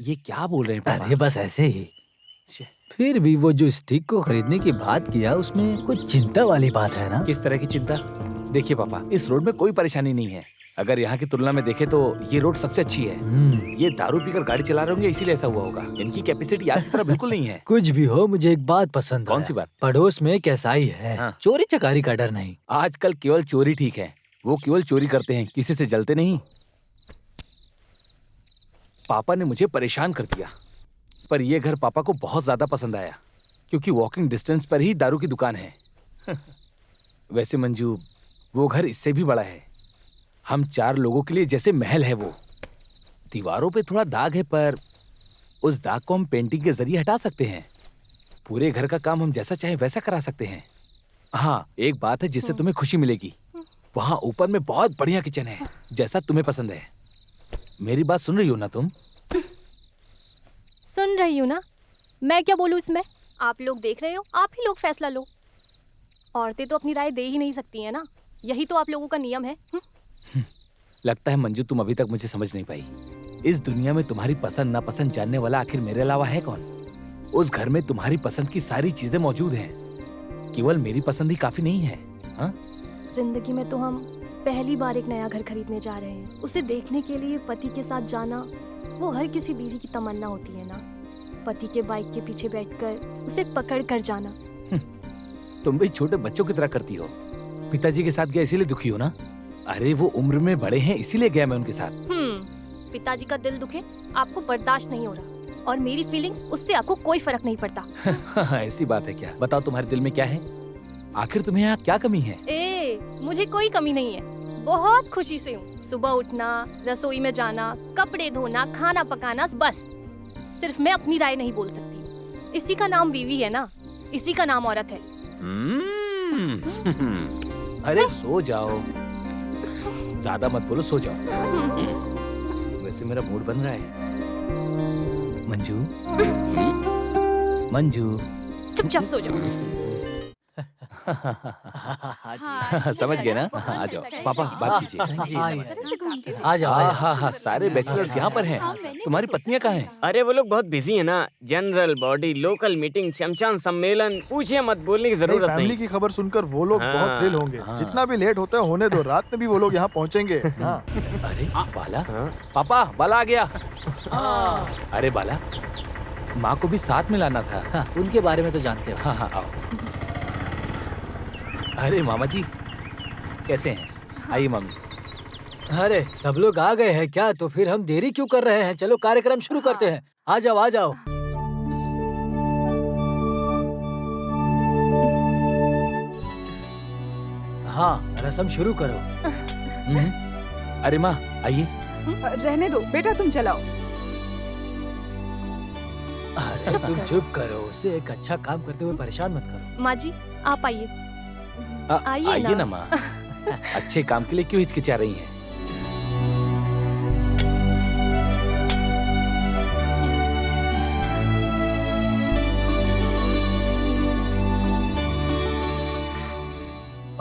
ये क्या बोल रहे हैं पापा? अरे बस ऐसे ही। फिर भी वो जो स्टिक को खरीदने की बात किया, उसमें कुछ चिंता वाली बात है ना? किस तरह की चिंता? देखिए पापा, इस रोड में कोई परेशानी नहीं है। अगर यहाँ की तुलना में देखें तो ये रोड सबसे अच्छी है। ये दारू पीकर गाड़ी चला रहे होंगे, इसीलिए ऐसा हुआ होगा। इनकी कैपेसिटी आपकी तरह बिल्कुल नहीं है। कुछ भी हो, मुझे एक बात पसंद कौन आया। सी बात? पड़ोस में एक ऐसाई है, हाँ। चोरी चकारी का डर नहीं। आजकल केवल चोरी ठीक है, वो केवल चोरी करते हैं, किसी से जलते नहीं। पापा ने मुझे परेशान कर दिया, पर यह घर पापा को बहुत ज्यादा पसंद आया, क्योंकि वॉकिंग डिस्टेंस पर ही दारू की दुकान है। वैसे मंजू, वो घर इससे भी बड़ा है। हम 4 लोगों के लिए जैसे महल है वो। दीवारों पे थोड़ा दाग है, पर उस दाग को हम पेंटिंग के जरिए हटा सकते हैं। पूरे घर का काम हम जैसा चाहे वैसा करा सकते हैं। हाँ, एक बात है जिससे तुम्हें खुशी मिलेगी। वहाँ ऊपर में बहुत बढ़िया किचन है, जैसा तुम्हें पसंद है। मेरी बात सुन रही हो ना तुम? सुन रही हूँ ना। मैं क्या बोलूँ इसमें? आप लोग देख रहे हो, आप ही लोग फैसला लो। औरतें तो अपनी राय दे ही नहीं सकती हैं ना, यही तो आप लोगों का नियम है। लगता है मंजू तुम अभी तक मुझे समझ नहीं पाई। इस दुनिया में तुम्हारी पसंद नापसंद जानने वाला आखिर मेरे अलावा है कौन? उस घर में तुम्हारी पसंद की सारी चीजें मौजूद हैं, केवल मेरी पसंद ही काफी नहीं है। हाँ? जिंदगी में तो हम पहली बार एक नया घर खरीदने जा रहे हैं। उसे देखने के लिए पति के साथ जाना, वो हर किसी बीवी की तमन्ना होती है ना। पति के बाइक के पीछे बैठकर उसे पकड़ कर जाना। तुम भी छोटे बच्चों की तरह करती हो। पिताजी के साथ गया इसीलिए दुखी हो ना? अरे वो उम्र में बड़े हैं, इसीलिए गया मैं उनके साथ। पिताजी का दिल दुखे आपको बर्दाश्त नहीं हो रहा, और मेरी फीलिंग्स, उससे आपको कोई फर्क नहीं पड़ता। ऐसी बात है क्या? बताओ तुम्हारे दिल में क्या है? आखिर तुम्हें यहाँ क्या कमी है? मुझे कोई कमी नहीं है, बहुत खुशी से हूँ। सुबह उठना, रसोई में जाना, कपड़े धोना, खाना पकाना, बस। सिर्फ मैं अपनी राय नहीं बोल सकती। इसी का नाम बीवी है ना, इसी का नाम औरत है। अरे सो जाओ, ज्यादा मत बोलो, सो जाओ। वैसे मेरा मूड बन रहा है। मंजू, मंजू, चुपचाप सो जाओ। समझ गए ना? आ जाओ पापा, बात कीजिए। आ जाओ। हाँ हाँ, सारे बैचलर्स यहाँ पर हैं। तुम्हारी पत्नियाँ कहाँ हैं? अरे वो लोग बहुत बिजी है ना। जनरल बॉडी, लोकल मीटिंग, शमशान सम्मेलन, पूछिए मत, बोलने की जरूरत नहीं। फैमिली की खबर सुनकर वो लोग हाँ, बहुत थ्रिल होंगे। जितना भी लेट होता है होने दो, रात में भी वो लोग यहाँ पहुँचेंगे। हाँ। अरे बाला, पापा बाला आ गया। अरे बाला, माँ को भी साथ में लाना था। हाँ, उनके बारे में तो जानते हो। हाँ हाँ, आओ। अरे मामा जी, कैसे हैं? आइए मामी। अरे सब लोग आ गए हैं क्या? तो फिर हम देरी क्यों कर रहे हैं? चलो कार्यक्रम शुरू करते हैं। आ जाओ आ जाओ। हाँ, रस्म शुरू करो। अरे माँ, आइए। रहने दो बेटा, तुम चलाओ। अरे तुम चुप करो, उसे एक अच्छा काम करते हुए परेशान मत करो। माँ जी, आप आइए। आइए ना माँ। अच्छे काम के लिए क्यों हिचकिचा रही हैं?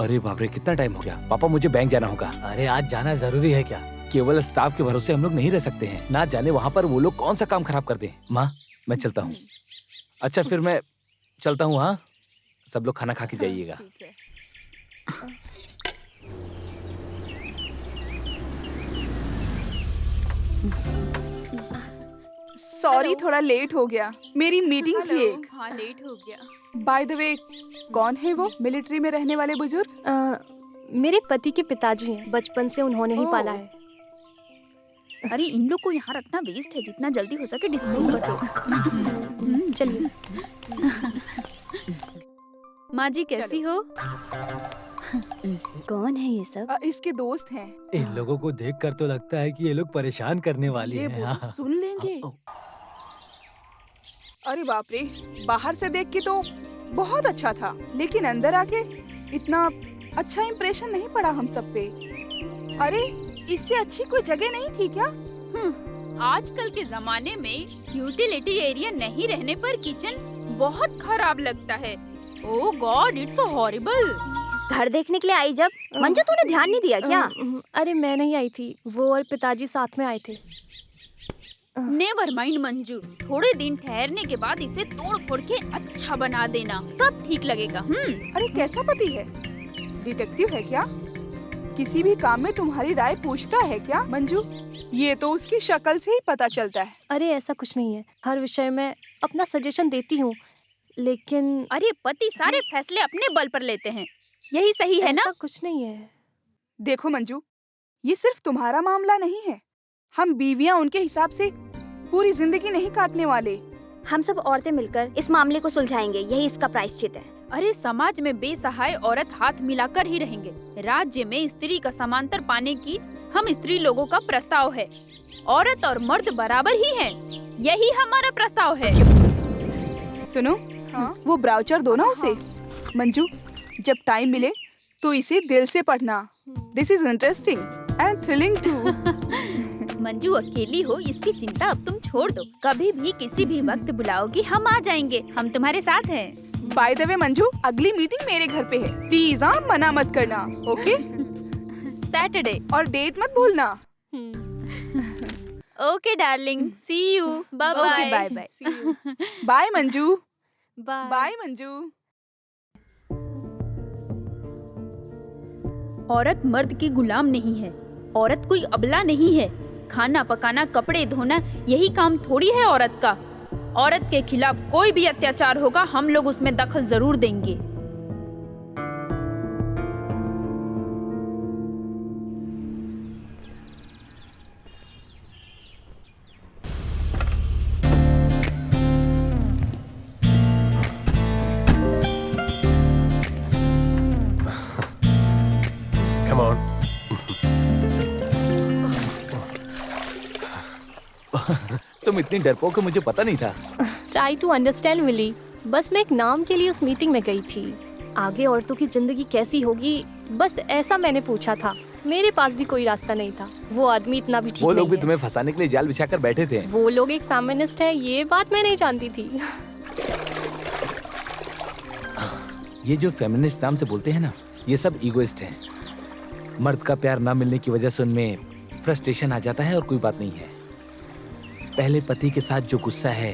अरे बाप रे, कितना टाइम हो गया। पापा मुझे बैंक जाना होगा। अरे आज जाना जरूरी है क्या? केवल स्टाफ के भरोसे हम लोग नहीं रह सकते हैं। ना जाने वहाँ पर वो लोग कौन सा काम खराब कर दें। माँ मैं चलता हूँ। अच्छा फिर मैं चलता हूँ। हाँ सब लोग खाना खा के जाइएगा। ठीक है। सॉरी थोड़ा लेट हो गया, मेरी मीटिंग थी एक। हाँ लेट हो गया। बाय द वे, कौन है वो मिलिट्री में रहने वाले बुजुर्ग? मेरे पति के पिताजी हैं, बचपन से उन्होंने ही पाला है। अरे इन लोग को यहाँ रखना वेस्ट है, जितना जल्दी हो सके डिस्पोज कर दो। चलिए। माँ जी कैसी हो? कौन है ये सब? इसके दोस्त हैं। इन लोगों को देखकर तो लगता है कि ये लोग परेशान करने वाली ये हैं। वो सुन लेंगे। अरे बाप रे, बाहर से देख के तो बहुत अच्छा था, लेकिन अंदर आके इतना अच्छा इंप्रेशन नहीं पड़ा हम सब पे। अरे इससे अच्छी कोई जगह नहीं थी क्या? आजकल के जमाने में यूटिलिटी एरिया नहीं रहने पर किचन बहुत खराब लगता है। ओह गॉड, इट्स सो हॉरिबल। घर देखने के लिए आई जब मंजू तूने ध्यान नहीं दिया क्या? अरे मैं नहीं आई थी, वो और पिताजी साथ में आए थे। नेवर माइंड मंजू, थोड़े दिन ठहरने के बाद इसे तोड़ फोड़ के अच्छा बना देना, सब ठीक लगेगा। अरे कैसा पति है? डिटेक्टिव है क्या? किसी भी काम में तुम्हारी राय पूछता है क्या मंजू? ये तो उसकी शक्ल से ही पता चलता है। अरे ऐसा कुछ नहीं है, हर विषय में अपना सजेशन देती हूँ, लेकिन अरे पति सारे फैसले अपने बल पर लेते हैं, यही सही है ना? ऐसा कुछ नहीं है। देखो मंजू, ये सिर्फ तुम्हारा मामला नहीं है। हम बीवियां उनके हिसाब से पूरी जिंदगी नहीं काटने वाले। हम सब औरतें मिलकर इस मामले को सुलझाएंगे, यही इसका प्रायश्चित है। अरे समाज में बेसहाय औरत हाथ मिलाकर ही रहेंगे। राज्य में स्त्री का समांतर पाने की हम स्त्री लोगों का प्रस्ताव है। औरत और मर्द बराबर ही हैं, यही हमारा प्रस्ताव है। सुनो, वो ब्राउचर दो ना उसे। मंजू, जब टाइम मिले तो इसे दिल से पढ़ना। This is interesting and thrilling too. Manju अकेली हो इसकी चिंता अब तुम छोड़ दो। कभी भी किसी भी वक्त बुलाओगी हम आ जाएंगे, हम तुम्हारे साथ हैं। बाय द वे मंजू, अगली मीटिंग मेरे घर पे है, प्लीज हाँ मना मत करना। ओके? सैटरडे। और डेट मत भूलना। Okay darling, see you. Bye bye. Bye bye. Bye Manju. Bye bye Manju. औरत मर्द की गुलाम नहीं है, औरत कोई अबला नहीं है। खाना पकाना, कपड़े धोना, यही काम थोड़ी है औरत का। औरत के खिलाफ कोई भी अत्याचार होगा, हम लोग उसमें दखल जरूर देंगे। Come on. तुम इतनी डरपोक हो, मुझे पता नहीं था। ट्राई टू अंडरस्टैंड विली, बस मैं एक नाम के लिए उस मीटिंग में गई थी। आगे औरतों की जिंदगी कैसी होगी, बस ऐसा मैंने पूछा था। मेरे पास भी कोई रास्ता नहीं था। वो आदमी इतना भी ठीक वो लोग नहीं भी है। तुम्हें फंसाने के लिए जाल बिछाकर बैठे थे। वो लोग एक फेमिनिस्ट है, ये बात मैं नहीं जानती थी। ये जो फेमिनिस्ट नाम से बोलते हैं ना, ये सब ईगोइस्ट हैं। मर्द का प्यार ना मिलने की वजह से उनमें फ्रस्ट्रेशन आ जाता है और कोई बात नहीं है। पहले पति के साथ जो गुस्सा है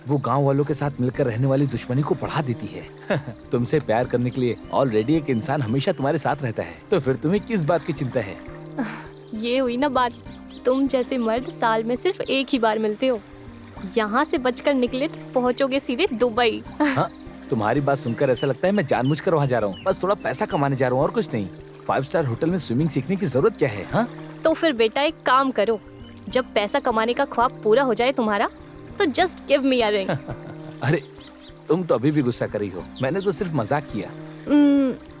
वो गांव वालों के साथ मिलकर रहने वाली दुश्मनी को बढ़ा देती है। तुमसे प्यार करने के लिए ऑलरेडी एक इंसान हमेशा तुम्हारे साथ रहता है, तो फिर तुम्हें किस बात की चिंता है? ये हुई ना बात। तुम जैसे मर्द साल में सिर्फ एक ही बार मिलते हो। यहाँ से बचकर निकले तो पहुँचोगे सीधे दुबई। हाँ, तुम्हारी बात सुनकर ऐसा लगता है मैं जानबूझकर वहाँ जा रहा हूँ। बस थोड़ा पैसा कमाने जा रहा हूँ और कुछ नहीं। 5 स्टार होटल में स्विमिंग सीखने की जरूरत क्या है? हाँ, तो फिर बेटा एक काम करो, जब पैसा कमाने का ख्वाब पूरा हो जाए तुम्हारा, तो just give me a ring. अरे तुम तो अभी भी गुस्सा कर रही हो, मैंने तो सिर्फ मजाक किया।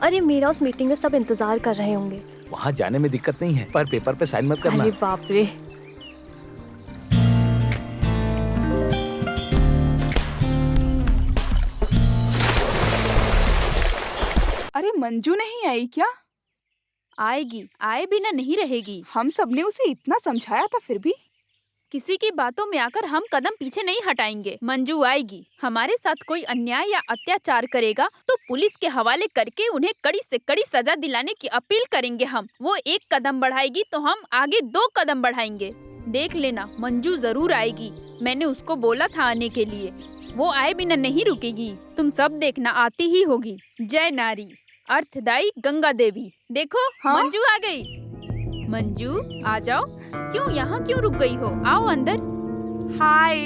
अरे मेरा उस मीटिंग में सब इंतजार कर रहे होंगे। वहाँ जाने में दिक्कत नहीं है, पर पेपर पे साइन मत करना। अरे बाप रे। अरे मंजू नहीं आई क्या? आएगी, आए बिना नहीं रहेगी। हम सबने उसे इतना समझाया था फिर भी। किसी की बातों में आकर हम कदम पीछे नहीं हटाएंगे। मंजू आएगी, हमारे साथ कोई अन्याय या अत्याचार करेगा तो पुलिस के हवाले करके उन्हें कड़ी से कड़ी सजा दिलाने की अपील करेंगे हम। वो 1 कदम बढ़ाएगी तो हम आगे 2 कदम बढ़ाएंगे। देख लेना, मंजू जरूर आएगी। मैंने उसको बोला था आने के लिए, वो आए बिना नहीं रुकेगी। तुम सब देखना, आती ही होगी। जय नारी अर्थदायी गंगा देवी। देखो हाँ? मंजू आ गई। मंजू आ जाओ। क्यों रुक गई हो? आओ अंदर। हाय,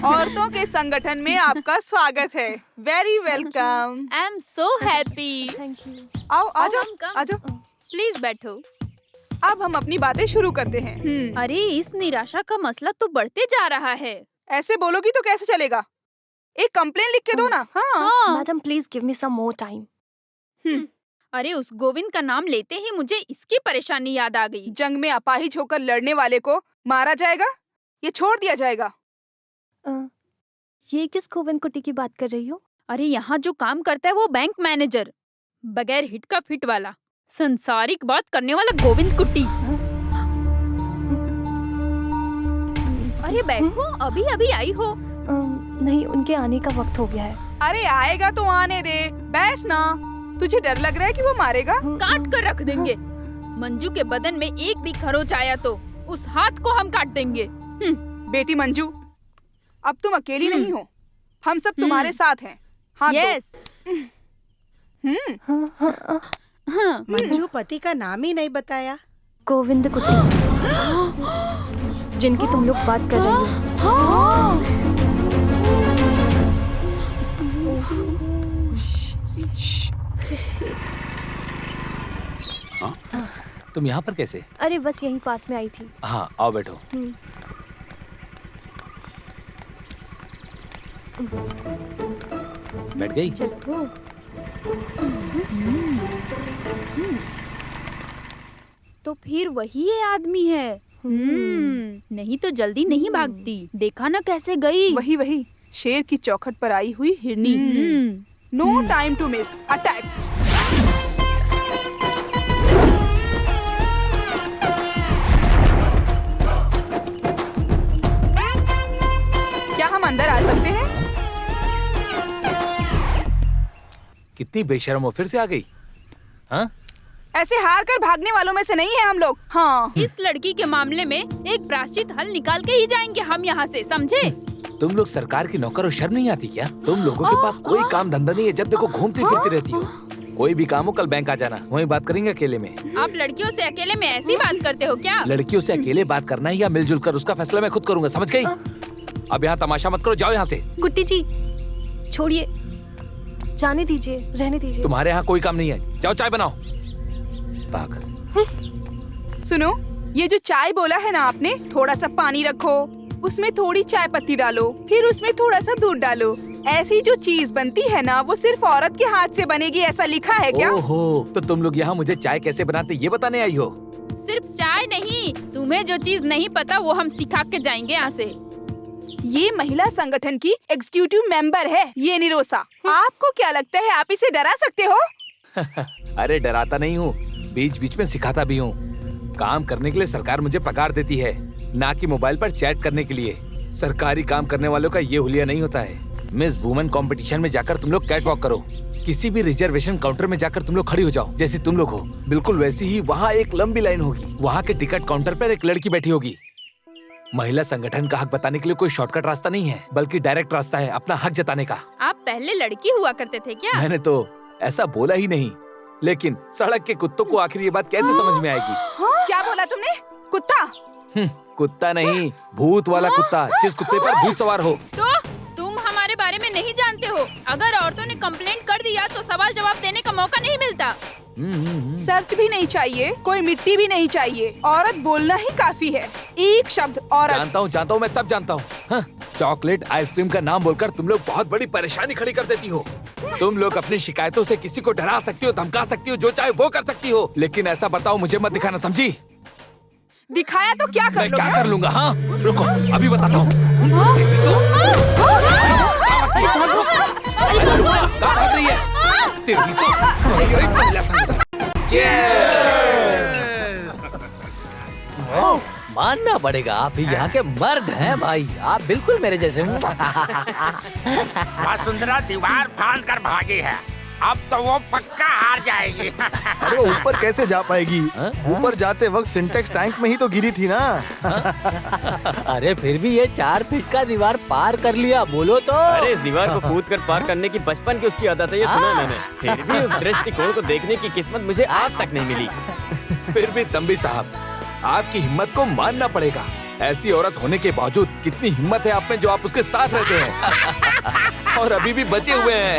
औरतों के संगठन में आपका स्वागत है। Very welcome. I am so happy. Thank you. आओ, आ come, जाओ, come. आ जाओ। प्लीज बैठो। अब हम अपनी बातें शुरू करते हैं। अरे इस निराशा का मसला तो बढ़ते जा रहा है। ऐसे बोलोगी तो कैसे चलेगा? एक कंप्लेन लिख के दो ना। हाँ। Madam please give me some more time. अरे उस गोविंद का नाम लेते ही मुझे इसकी परेशानी याद आ गई। जंग में अपाहिज होकर लड़ने वाले को मारा जाएगा, ये छोड़ दिया जाएगा। ये किस गोविंद कुटी की बात कर रही हो? अरे यहाँ जो काम करता है वो बैंक मैनेजर, बगैर हिट का फिट वाला, संसारिक बात करने वाला गोविंद कुट्टी। अरे बैठो, अभी अभी आई हो। नहीं, उनके आने का वक्त हो गया है। अरे आएगा तो आने दे, बैठ ना। तुझे डर लग रहा है कि वो मारेगा? काट कर रख देंगे। मंजू के बदन में एक भी खरोच आया तो उस हाथ को हम काट देंगे। बेटी मंजू, अब तुम अकेली नहीं हो, हम सब तुम्हारे साथ हैं। हाँ, यस। मंजू पति का नाम ही नहीं बताया। गोविंद कुटी, जिनकी तुम लोग बात कर रही हो। तुम यहाँ पर कैसे? अरे बस यहीं पास में आई थी। हाँ आओ बैठो। बैठ गई? चलो। तो फिर वही ये आदमी है। नहीं तो जल्दी नहीं भागती। देखा ना कैसे गई। वही शेर की चौखट पर आई हुई हिरनी। No time to miss, attack. क्या हम अंदर आ सकते हैं? कितनी बेशर्म हो, फिर से आ गई। हाँ? ऐसे हार कर भागने वालों में से नहीं है हम लोग। हाँ। इस लड़की के मामले में एक प्रायश्चित हल निकाल के ही जाएंगे हम यहाँ से, समझे? तुम लोग सरकार की नौकर हो, शर्म नहीं आती क्या? तुम लोगों के पास कोई काम धंधा नहीं है, जब देखो घूमती फिरती रहती हो। कोई भी काम हो कल बैंक आ जाना, वहीं बात करेंगे अकेले में। आप लड़कियों से अकेले में ऐसी बात करते हो क्या? लड़कियों से अकेले बात करना है या मिलजुल कर, उसका फैसला मैं खुद करूंगा, समझ गई? अब यहाँ तमाशा मत करो, जाओ यहाँ से। गुट्टी जी छोड़िए, जाने दीजिए, रहने दीजिए। तुम्हारे यहाँ कोई काम नहीं है, जाओ चाय बनाओ। पागल। सुनो, ये जो चाय बोला है ना आपने, थोड़ा सा पानी रखो, उसमें थोड़ी चाय पत्ती डालो, फिर उसमें थोड़ा सा दूध डालो। ऐसी जो चीज बनती है ना, वो सिर्फ औरत के हाथ से बनेगी, ऐसा लिखा है क्या? ओहो, तो तुम लोग यहाँ मुझे चाय कैसे बनाते ये बताने आई हो? सिर्फ चाय नहीं, तुम्हें जो चीज नहीं पता वो हम सिखा के जाएंगे यहाँ से। ये महिला संगठन की एग्जीक्यूटिव मेंबर है, ये निरोसा। आपको क्या लगता है आप इसे डरा सकते हो? अरे डराता नहीं हूँ, बीच बीच में सिखाता भी हूँ। काम करने के लिए सरकार मुझे पगार देती है, ना कि मोबाइल पर चैट करने के लिए। सरकारी काम करने वालों का ये हुलिया नहीं होता है। मिस वुमेन कंपटीशन में जाकर तुम लोग कैट वॉक करो, किसी भी रिजर्वेशन काउंटर में जाकर तुम लोग खड़ी हो जाओ, जैसे तुम लोग हो बिल्कुल वैसी ही वहाँ एक लंबी लाइन होगी। वहाँ के टिकट काउंटर पर एक लड़की बैठी होगी। महिला संगठन का हक बताने के लिए कोई शॉर्टकट रास्ता नहीं है, बल्कि डायरेक्ट रास्ता है अपना हक जताने का। आप पहले लड़की हुआ करते थे क्या? मैंने तो ऐसा बोला ही नहीं, लेकिन सड़क के कुत्तों को आखिर ये बात कैसे समझ में आएगी? क्या बोला तुमने? कुत्ता? कुत्ता नहीं, भूत वाला कुत्ता, जिस कुत्ते पर भूत सवार हो। तो तुम हमारे बारे में नहीं जानते हो। अगर औरतों ने कंप्लेंट कर दिया तो सवाल जवाब देने का मौका नहीं मिलता। सर्च भी नहीं चाहिए, कोई मिट्टी भी नहीं चाहिए, औरत बोलना ही काफी है। एक शब्द औरत। जानता हूँ, मैं सब जानता हूँ। चॉकलेट आइसक्रीम का नाम बोलकर तुम लोग बहुत बड़ी परेशानी खड़ी कर देती हो। तुम लोग अपनी शिकायतों से किसी को डरा सकती हो, धमका सकती हो, जो चाहे वो कर सकती हो, लेकिन ऐसा बर्ताव मुझे मत दिखाना, समझी? दिखाया तो क्या कर मैं क्या कर लूंगा? हाँ रुको, अभी बताता हूँ। मानना पड़ेगा, आप ही यहाँ के मर्द हैं भाई, आप बिल्कुल मेरे जैसे। वसुंधरा दीवार फाड़ कर भागी है, अब तो वो पक्का हार जाएगी। अरे वो ऊपर कैसे जा पाएगी? ऊपर जाते वक्त सिंटेक्स टैंक में ही तो गिरी थी ना। अरे फिर भी ये 4 फीट का दीवार पार कर लिया, बोलो तो। अरे इस दीवार को कूद कर पार करने की बचपन की उसकी आदत है, ये सुना मैंने। फिर भी उस दृष्टिकोण को देखने की किस्मत मुझे आज तक नहीं मिली। फिर भी तंबी साहब, आपकी हिम्मत को मानना पड़ेगा। ऐसी औरत होने के बावजूद कितनी हिम्मत है आप में, जो आप उसके साथ रहते हैं और अभी भी बचे हुए हैं।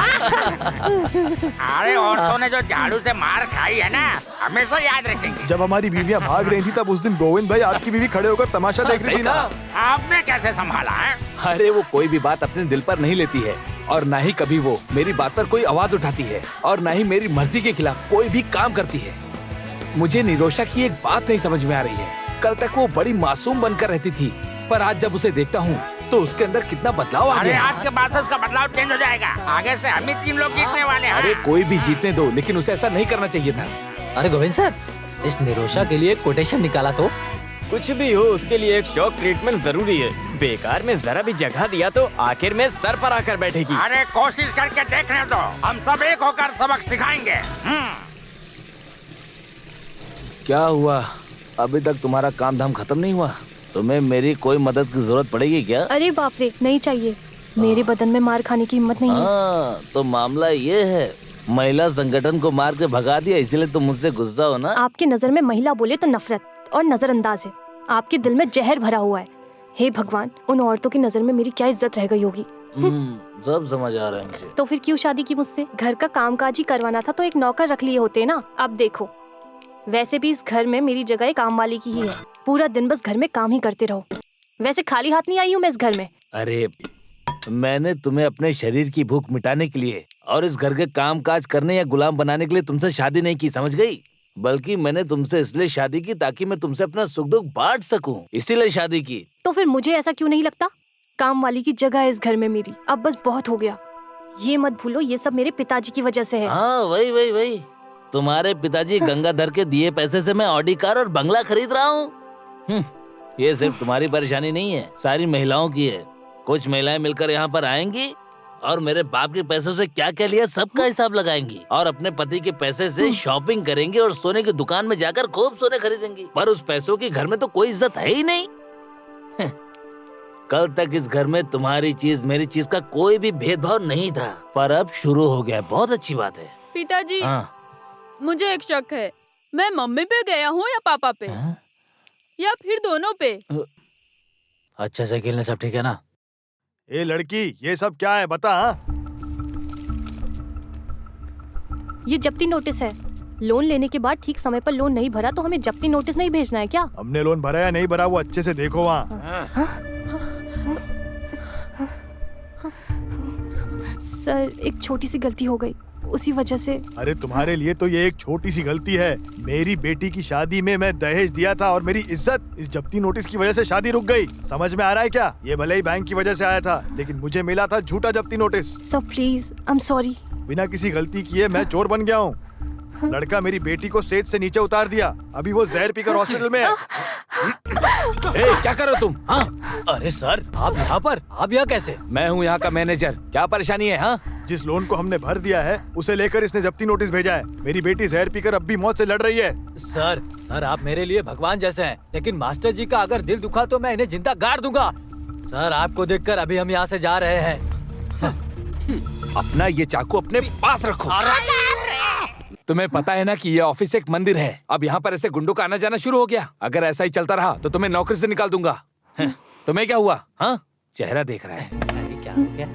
अरे औरतों ने जो झाड़ू से मार खाई है ना, हमेशा याद रखेंगे। जब हमारी बीवियां भाग रही थी तब उस दिन गोविंद भाई आपकी बीवी खड़े होकर तमाशा देख रही थी ना। आपने कैसे संभाला है? अरे वो कोई भी बात अपने दिल पर नहीं लेती है, और न ही कभी वो मेरी बात पर कोई आवाज उठाती है, और न ही मेरी मर्जी के खिलाफ कोई भी काम करती है। मुझे निरोशा की एक बात नहीं समझ में आ रही है। कल तक वो बड़ी मासूम बनकर रहती थी, पर आज जब उसे देखता हूँ तो उसके अंदर कितना बदलाव आ गया। आज के बाद से उसका बदलाव चेंज हो जाएगा। आगे से हम ही 3 लोग जीतने वाले हैं। अरे कोई भी जीतने दो, लेकिन उसे ऐसा नहीं करना चाहिए था। अरे गोविंद सर, इस निरोशा के लिए कोटेशन निकाला तो। कुछ भी हो, उसके लिए एक शॉक ट्रीटमेंट जरूरी है। बेकार में जरा भी जगह दिया तो आखिर में सर पर आकर बैठेगी। अरे कोशिश करके देखने दो, हम सब एक होकर सबक सिखाएंगे। क्या हुआ, अभी तक तुम्हारा काम धाम खत्म नहीं हुआ? तुम्हें मेरी कोई मदद की जरूरत पड़ेगी क्या? अरे बाप रे, नहीं चाहिए। मेरे बदन में मार खाने की हिम्मत नहीं है। तो मामला ये है, महिला संगठन को मार के भगा दिया, इसलिए तुम मुझसे गुस्सा हो ना? आपकी नजर में महिला बोले तो नफरत और नजरअंदाज है। आपके दिल में जहर भरा हुआ है। हे भगवान, उन औरतों की नजर में मेरी क्या इज्जत रह गई होगी। सब समझ आ रहा है मुझे। तो फिर क्यों शादी की मुझसे? घर का कामकाज ही करवाना था तो एक नौकर रख लिए होते ना। अब देखो, वैसे भी इस घर में मेरी जगह काम वाली की ही है। पूरा दिन बस घर में काम ही करते रहो। वैसे खाली हाथ नहीं आई हूँ मैं इस घर में। अरे मैंने तुम्हें अपने शरीर की भूख मिटाने के लिए और इस घर के काम काज करने या गुलाम बनाने के लिए तुमसे शादी नहीं की, समझ गई? बल्कि मैंने तुमसे इसलिए शादी की ताकि मैं तुमसे अपना सुख दुख बांट सकूं, इसीलिए शादी की। तो फिर मुझे ऐसा क्यों नहीं लगता? काम वाली की जगह है इस घर में मेरी। अब बस बहुत हो गया। ये मत भूलो, ये सब मेरे पिताजी की वजह से है। हाँ वही तुम्हारे पिताजी गंगाधर के दिए पैसे से मैं ऑडी कार और बंगला खरीद रहा हूँ। ये सिर्फ तुम्हारी परेशानी नहीं है, सारी महिलाओं की है। कुछ महिलाएं मिलकर यहाँ पर आएंगी और मेरे बाप के पैसों से क्या क्या लिया सबका हिसाब लगाएंगी, और अपने पति के पैसे से शॉपिंग करेंगी और सोने की दुकान में जाकर खूब सोने खरीदेंगी। पर उस पैसों की घर में तो कोई इज्जत है ही नहीं। कल तक इस घर में तुम्हारी चीज मेरी चीज का कोई भी भेदभाव नहीं था, पर अब शुरू हो गया। बहुत अच्छी बात है। पिताजी, हाँ। मुझे एक शक है, मैं मम्मी पे गया हूँ या पापा पे? या फिर दोनों पे? अच्छे से खेलने सब ठीक है ना? ए लड़की, ये सब क्या है बता। ये जब्ती नोटिस है। लोन लेने के बाद ठीक समय पर लोन नहीं भरा तो हमें जब्ती नोटिस नहीं भेजना है क्या? हमने लोन भरा या नहीं भरा वो अच्छे से देखो वहाँ। सर, एक छोटी सी गलती हो गई, उसी वजह से। अरे तुम्हारे लिए तो ये एक छोटी सी गलती है। मेरी बेटी की शादी में मैं दहेज दिया था और मेरी इज्जत इस जब्ती नोटिस की वजह से शादी रुक गई। समझ में आ रहा है क्या? ये भले ही बैंक की वजह से आया था, लेकिन मुझे मिला था झूठा जब्ती notice. Sir please, I am sorry. बिना किसी गलती किए मैं चोर बन गया हूँ। लड़का मेरी बेटी को स्टेज से नीचे उतार दिया, अभी वो जहर पीकर हॉस्पिटल में है। क्या कर रहे हो तुम? हाँ? अरे सर, आप यहाँ पर? आप यहाँ कैसे? मैं हूँ यहाँ का मैनेजर। क्या परेशानी है? हाँ? जिस लोन को हमने भर दिया है उसे लेकर इसने जब्ती नोटिस भेजा है। मेरी बेटी जहर पीकर अब भी मौत से लड़ रही है। सर आप मेरे लिए भगवान जैसे हैं, लेकिन मास्टर जी का अगर दिल दुखा तो मैं इन्हें जिंदा गाड़ दूंगा। सर, आपको देखकर अभी हम यहाँ से जा रहे हैं। अपना ये चाकू अपने पास रखो। तुम्हें पता है ना कि ये ऑफिस एक मंदिर है। अब यहाँ पर ऐसे गुंडों का आना जाना शुरू हो गया। अगर ऐसा ही चलता रहा तो तुम्हें नौकरी से निकाल दूंगा। तुम्हें क्या हुआ? हाँ, चेहरा देख रहा है। अरे क्या हो गया?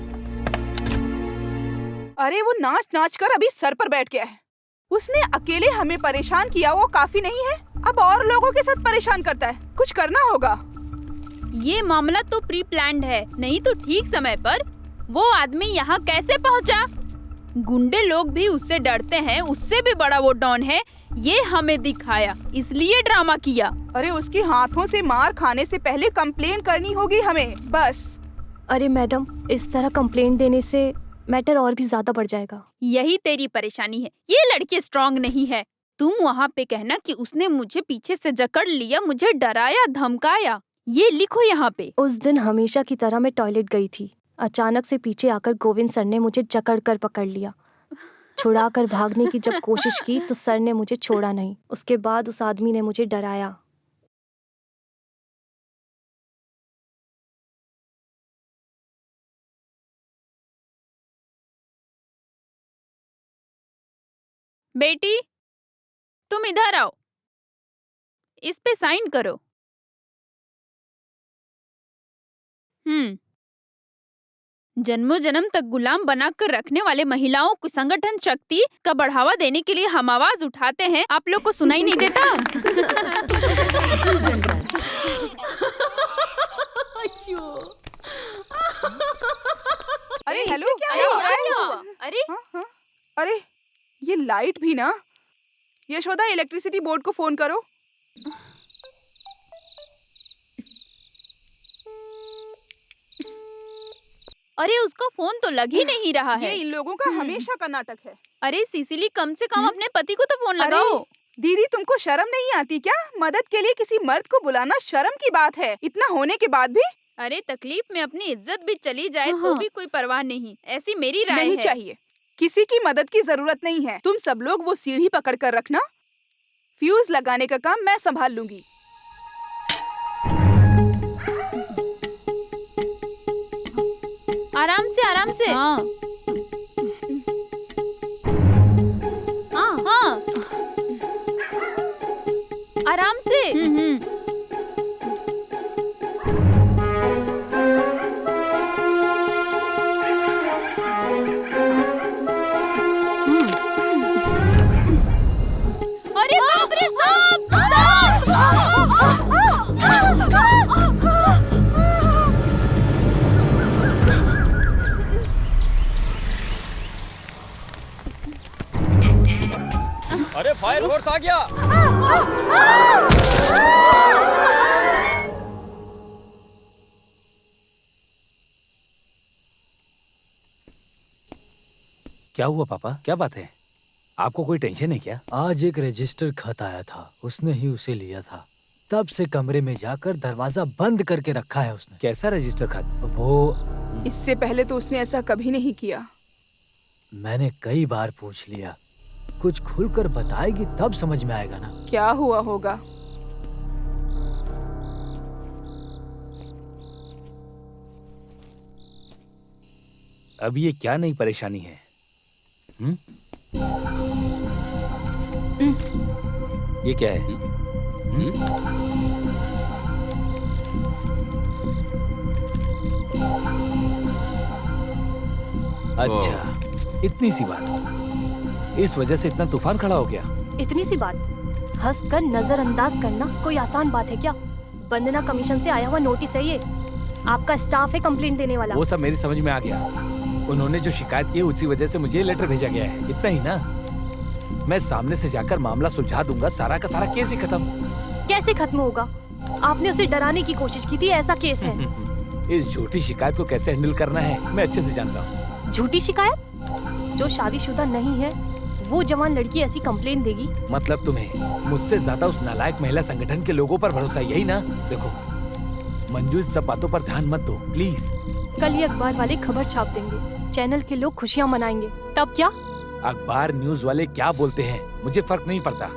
अरे वो नाच नाच कर अभी सर पर बैठ गया है। उसने अकेले हमें परेशान किया वो काफी नहीं है, अब और लोगों के साथ परेशान करता है। कुछ करना होगा। ये मामला तो प्री प्लान्ड है, नहीं तो ठीक समय पर वो आदमी यहाँ कैसे पहुँचा? गुंडे लोग भी उससे डरते हैं, उससे भी बड़ा वो डॉन है। ये हमें दिखाया, इसलिए ड्रामा किया। अरे उसके हाथों से मार खाने से पहले कंप्लेन करनी होगी हमें, बस। अरे मैडम, इस तरह कंप्लेंट देने से मैटर और भी ज्यादा बढ़ जाएगा। यही तेरी परेशानी है, ये लड़की स्ट्रांग नहीं है। तुम वहाँ पे कहना कि उसने मुझे पीछे से जकड़ लिया, मुझे डराया, धमकाया। ये लिखो यहाँ पे। उस दिन हमेशा की तरह मैं टॉयलेट गई थी। अचानक से पीछे आकर गोविंद सर ने मुझे जकड़ कर पकड़ लिया। छुड़ाकर भागने की जब कोशिश की तो सर ने मुझे छोड़ा नहीं। उसके बाद उस आदमी ने मुझे डराया। बेटी, तुम इधर आओ, इस पे साइन करो। जन्मों जन्म तक गुलाम बनाकर रखने वाले महिलाओं को संगठन शक्ति का बढ़ावा देने के लिए हम आवाज उठाते हैं। आप लोग को सुनाई नहीं देता? अरे हेलो, क्या हो रहा है? अरे अरे ये लाइट भी ना। यशोदा, इलेक्ट्रिसिटी बोर्ड को फोन करो। अरे उसका फोन तो लग ही नहीं रहा है। ये इन लोगों का हमेशा का नाटक है। अरे सिसिली, कम से कम अपने पति को तो फोन लगाओ। दीदी, तुमको शर्म नहीं आती क्या? मदद के लिए किसी मर्द को बुलाना शर्म की बात है। इतना होने के बाद भी। अरे तकलीफ में अपनी इज्जत भी चली जाए तो भी कोई परवाह नहीं, ऐसी मेरी राय नहीं है। चाहिए, किसी की मदद की जरूरत नहीं है। तुम सब लोग वो सीढ़ी पकड़ कर रखना। फ्यूज लगाने का काम मैं संभाल लूंगी। आराम से, आराम से। हाँ। हाँ। आराम से। अरे बाप रे, सांप! अरे फायर फोर्स आ गया। क्या हुआ पापा, क्या बात है? आपको कोई टेंशन है क्या? आज एक रजिस्टर खत आया था, उसने ही उसे लिया था। तब से कमरे में जाकर दरवाजा बंद करके रखा है उसने। कैसा रजिस्टर खत? वो इससे पहले तो उसने ऐसा कभी नहीं किया। मैंने कई बार पूछ लिया, कुछ खुलकर बताएगी तब समझ में आएगा ना। क्या हुआ होगा? अब ये क्या नई परेशानी है? ये क्या है? अच्छा, इतनी सी बात, इस वजह से इतना तूफान खड़ा हो गया? इतनी सी बात हंसकर नजरअंदाज करना कोई आसान बात है क्या? वंदना कमीशन से आया हुआ नोटिस है ये। आपका स्टाफ है कंप्लेंट देने वाला। वो सब मेरी समझ में आ गया। उन्होंने जो शिकायत की उसी वजह से मुझे लेटर भेजा गया है, इतना ही ना। मैं सामने से जाकर मामला सुलझा दूंगा, सारा का सारा केस ही खत्म। कैसे खत्म होगा? आपने उसे डराने की कोशिश की थी, ऐसा केस है। इस झूठी शिकायत को कैसे हैंडल करना है मैं अच्छे से जानता हूँ। झूठी शिकायत? जो शादीशुदा नहीं है वो जवान लड़की ऐसी कंप्लेन देगी? मतलब तुम्हें मुझसे ज्यादा उस नालायक महिला संगठन के लोगों पर भरोसा, यही ना? देखो मंजू, इन सब बातों पर ध्यान मत दो प्लीज। कल ही अखबार वाले खबर छाप देंगे, चैनल के लोग खुशियाँ मनाएंगे, तब क्या? अखबार न्यूज वाले क्या बोलते हैं मुझे फर्क नहीं पड़ता,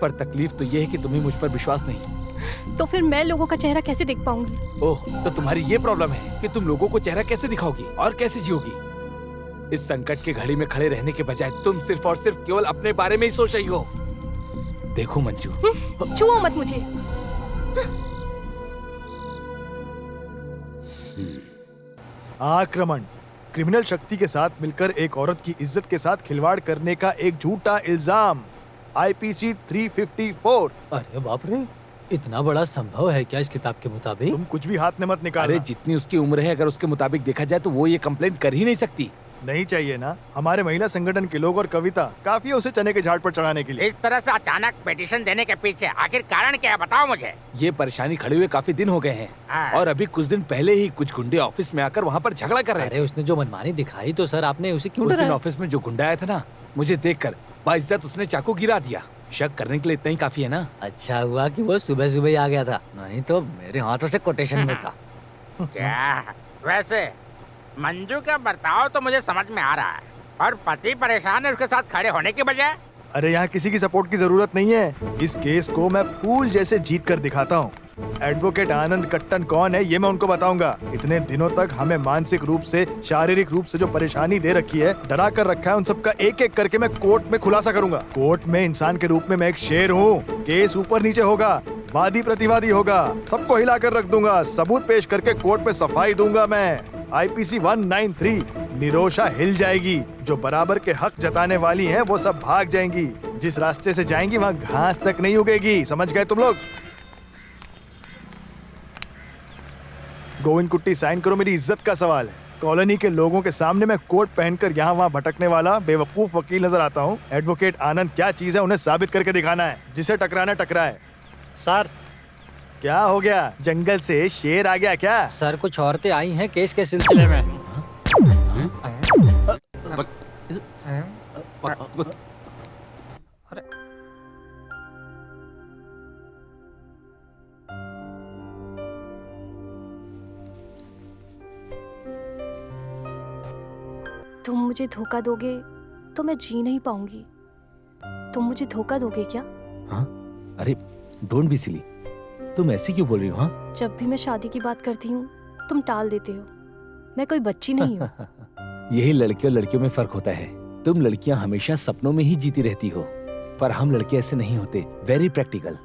पर तकलीफ तो ये है कि तुम्हें मुझ पर विश्वास नहीं। तो फिर मैं लोगों का चेहरा कैसे देख पाऊंगी? ओह, तो तुम्हारी ये प्रॉब्लम है कि तुम लोगों को चेहरा कैसे दिखाओगी और कैसे जियोगी? इस संकट के घड़ी में खड़े रहने के बजाय तुम सिर्फ और सिर्फ केवल अपने बारे में ही सोच रही हो। देखो मंजू, छुओ मत मुझे। आक्रमण, क्रिमिनल शक्ति के साथ मिलकर एक औरत की इज्जत के साथ खिलवाड़ करने का एक झूठा इल्जाम। IPC 354। अरे बाप रे, इतना बड़ा संभव है क्या इस किताब के मुताबिक? तुम कुछ भी हाथ में मत निकालो। अरे जितनी उसकी उम्र है, अगर उसके मुताबिक देखा जाए तो वो ये कंप्लेंट कर ही नहीं सकती। नहीं चाहिए ना? हमारे महिला संगठन के लोग और कविता काफी है उसे चने के झाड़ पर चढ़ाने के लिए। इस तरह से अचानक पिटीशन देने के पीछे आखिर कारण क्या है, बताओ मुझे। ये परेशानी खड़े हुए काफी दिन हो गए हैं। हाँ। और अभी कुछ दिन पहले ही कुछ गुंडे ऑफिस में आकर वहाँ पर झगड़ा कर रहे थे। अरे उसने जो मनमानी दिखाई तो सर आपने उसे क्यों उस दिन डराया? ऑफिस में जो गुंडा आया था ना, मुझे देखकर बाइज्जत उसने चाकू गिरा दिया। शक करने के लिए इतना ही काफी है ना। अच्छा हुआ कि वो सुबह सुबह ही आ गया था, नहीं तो मेरे हाथों से कोटेशन में था। क्या वैसे मंजू का बर्ताव तो मुझे समझ में आ रहा है, और पति परेशान है उसके साथ खड़े होने की बजाय। अरे यहाँ किसी की सपोर्ट की जरूरत नहीं है। इस केस को मैं फूल जैसे जीत कर दिखाता हूँ। एडवोकेट आनंद कट्टन कौन है ये मैं उनको बताऊंगा। इतने दिनों तक हमें मानसिक रूप से, शारीरिक रूप से जो परेशानी दे रखी है, डरा कर रखा है, उन सबका एक एक करके मैं कोर्ट में खुलासा करूंगा। कोर्ट में इंसान के रूप में मैं एक शेर हूँ। केस ऊपर नीचे होगा, वादी प्रतिवादी होगा, सबको हिला कर रख दूंगा। सबूत पेश करके कोर्ट में सफाई दूंगा मैं। IPC 193 निरोशा हिल जाएगी। जो बराबर के हक जताने वाली हैं वो सब भाग जाएंगी। जिस रास्ते से जाएंगी वहाँ घास तक नहीं उगेगी। समझ गए तुम लोग? गोविंद कुट्टी साइन करो, मेरी इज्जत का सवाल है। कॉलोनी के लोगों के सामने मैं कोट पहनकर यहाँ वहाँ भटकने वाला बेवकूफ वकील नजर आता हूँ। एडवोकेट आनंद क्या चीज है उन्हें साबित करके दिखाना है। जिसे टकराना टकराए। सर क्या हो गया? जंगल से शेर आ गया क्या? सर कुछ औरतें आई हैं केस के सिलसिले में। तुम मुझे धोखा दोगे तो मैं जी नहीं पाऊंगी। तुम मुझे धोखा दोगे क्या? हाँ? अरे डोंट बी सिली, तुम ऐसे क्यों बोल रही हो? हाँ? जब भी मैं शादी की बात करती हूँ तुम टाल देते हो। मैं कोई बच्ची नहीं हूँ। यही लड़के और लड़कियों में फर्क होता है। तुम लड़कियां हमेशा सपनों में ही जीती रहती हो, पर हम लड़के ऐसे नहीं होते। Very practical.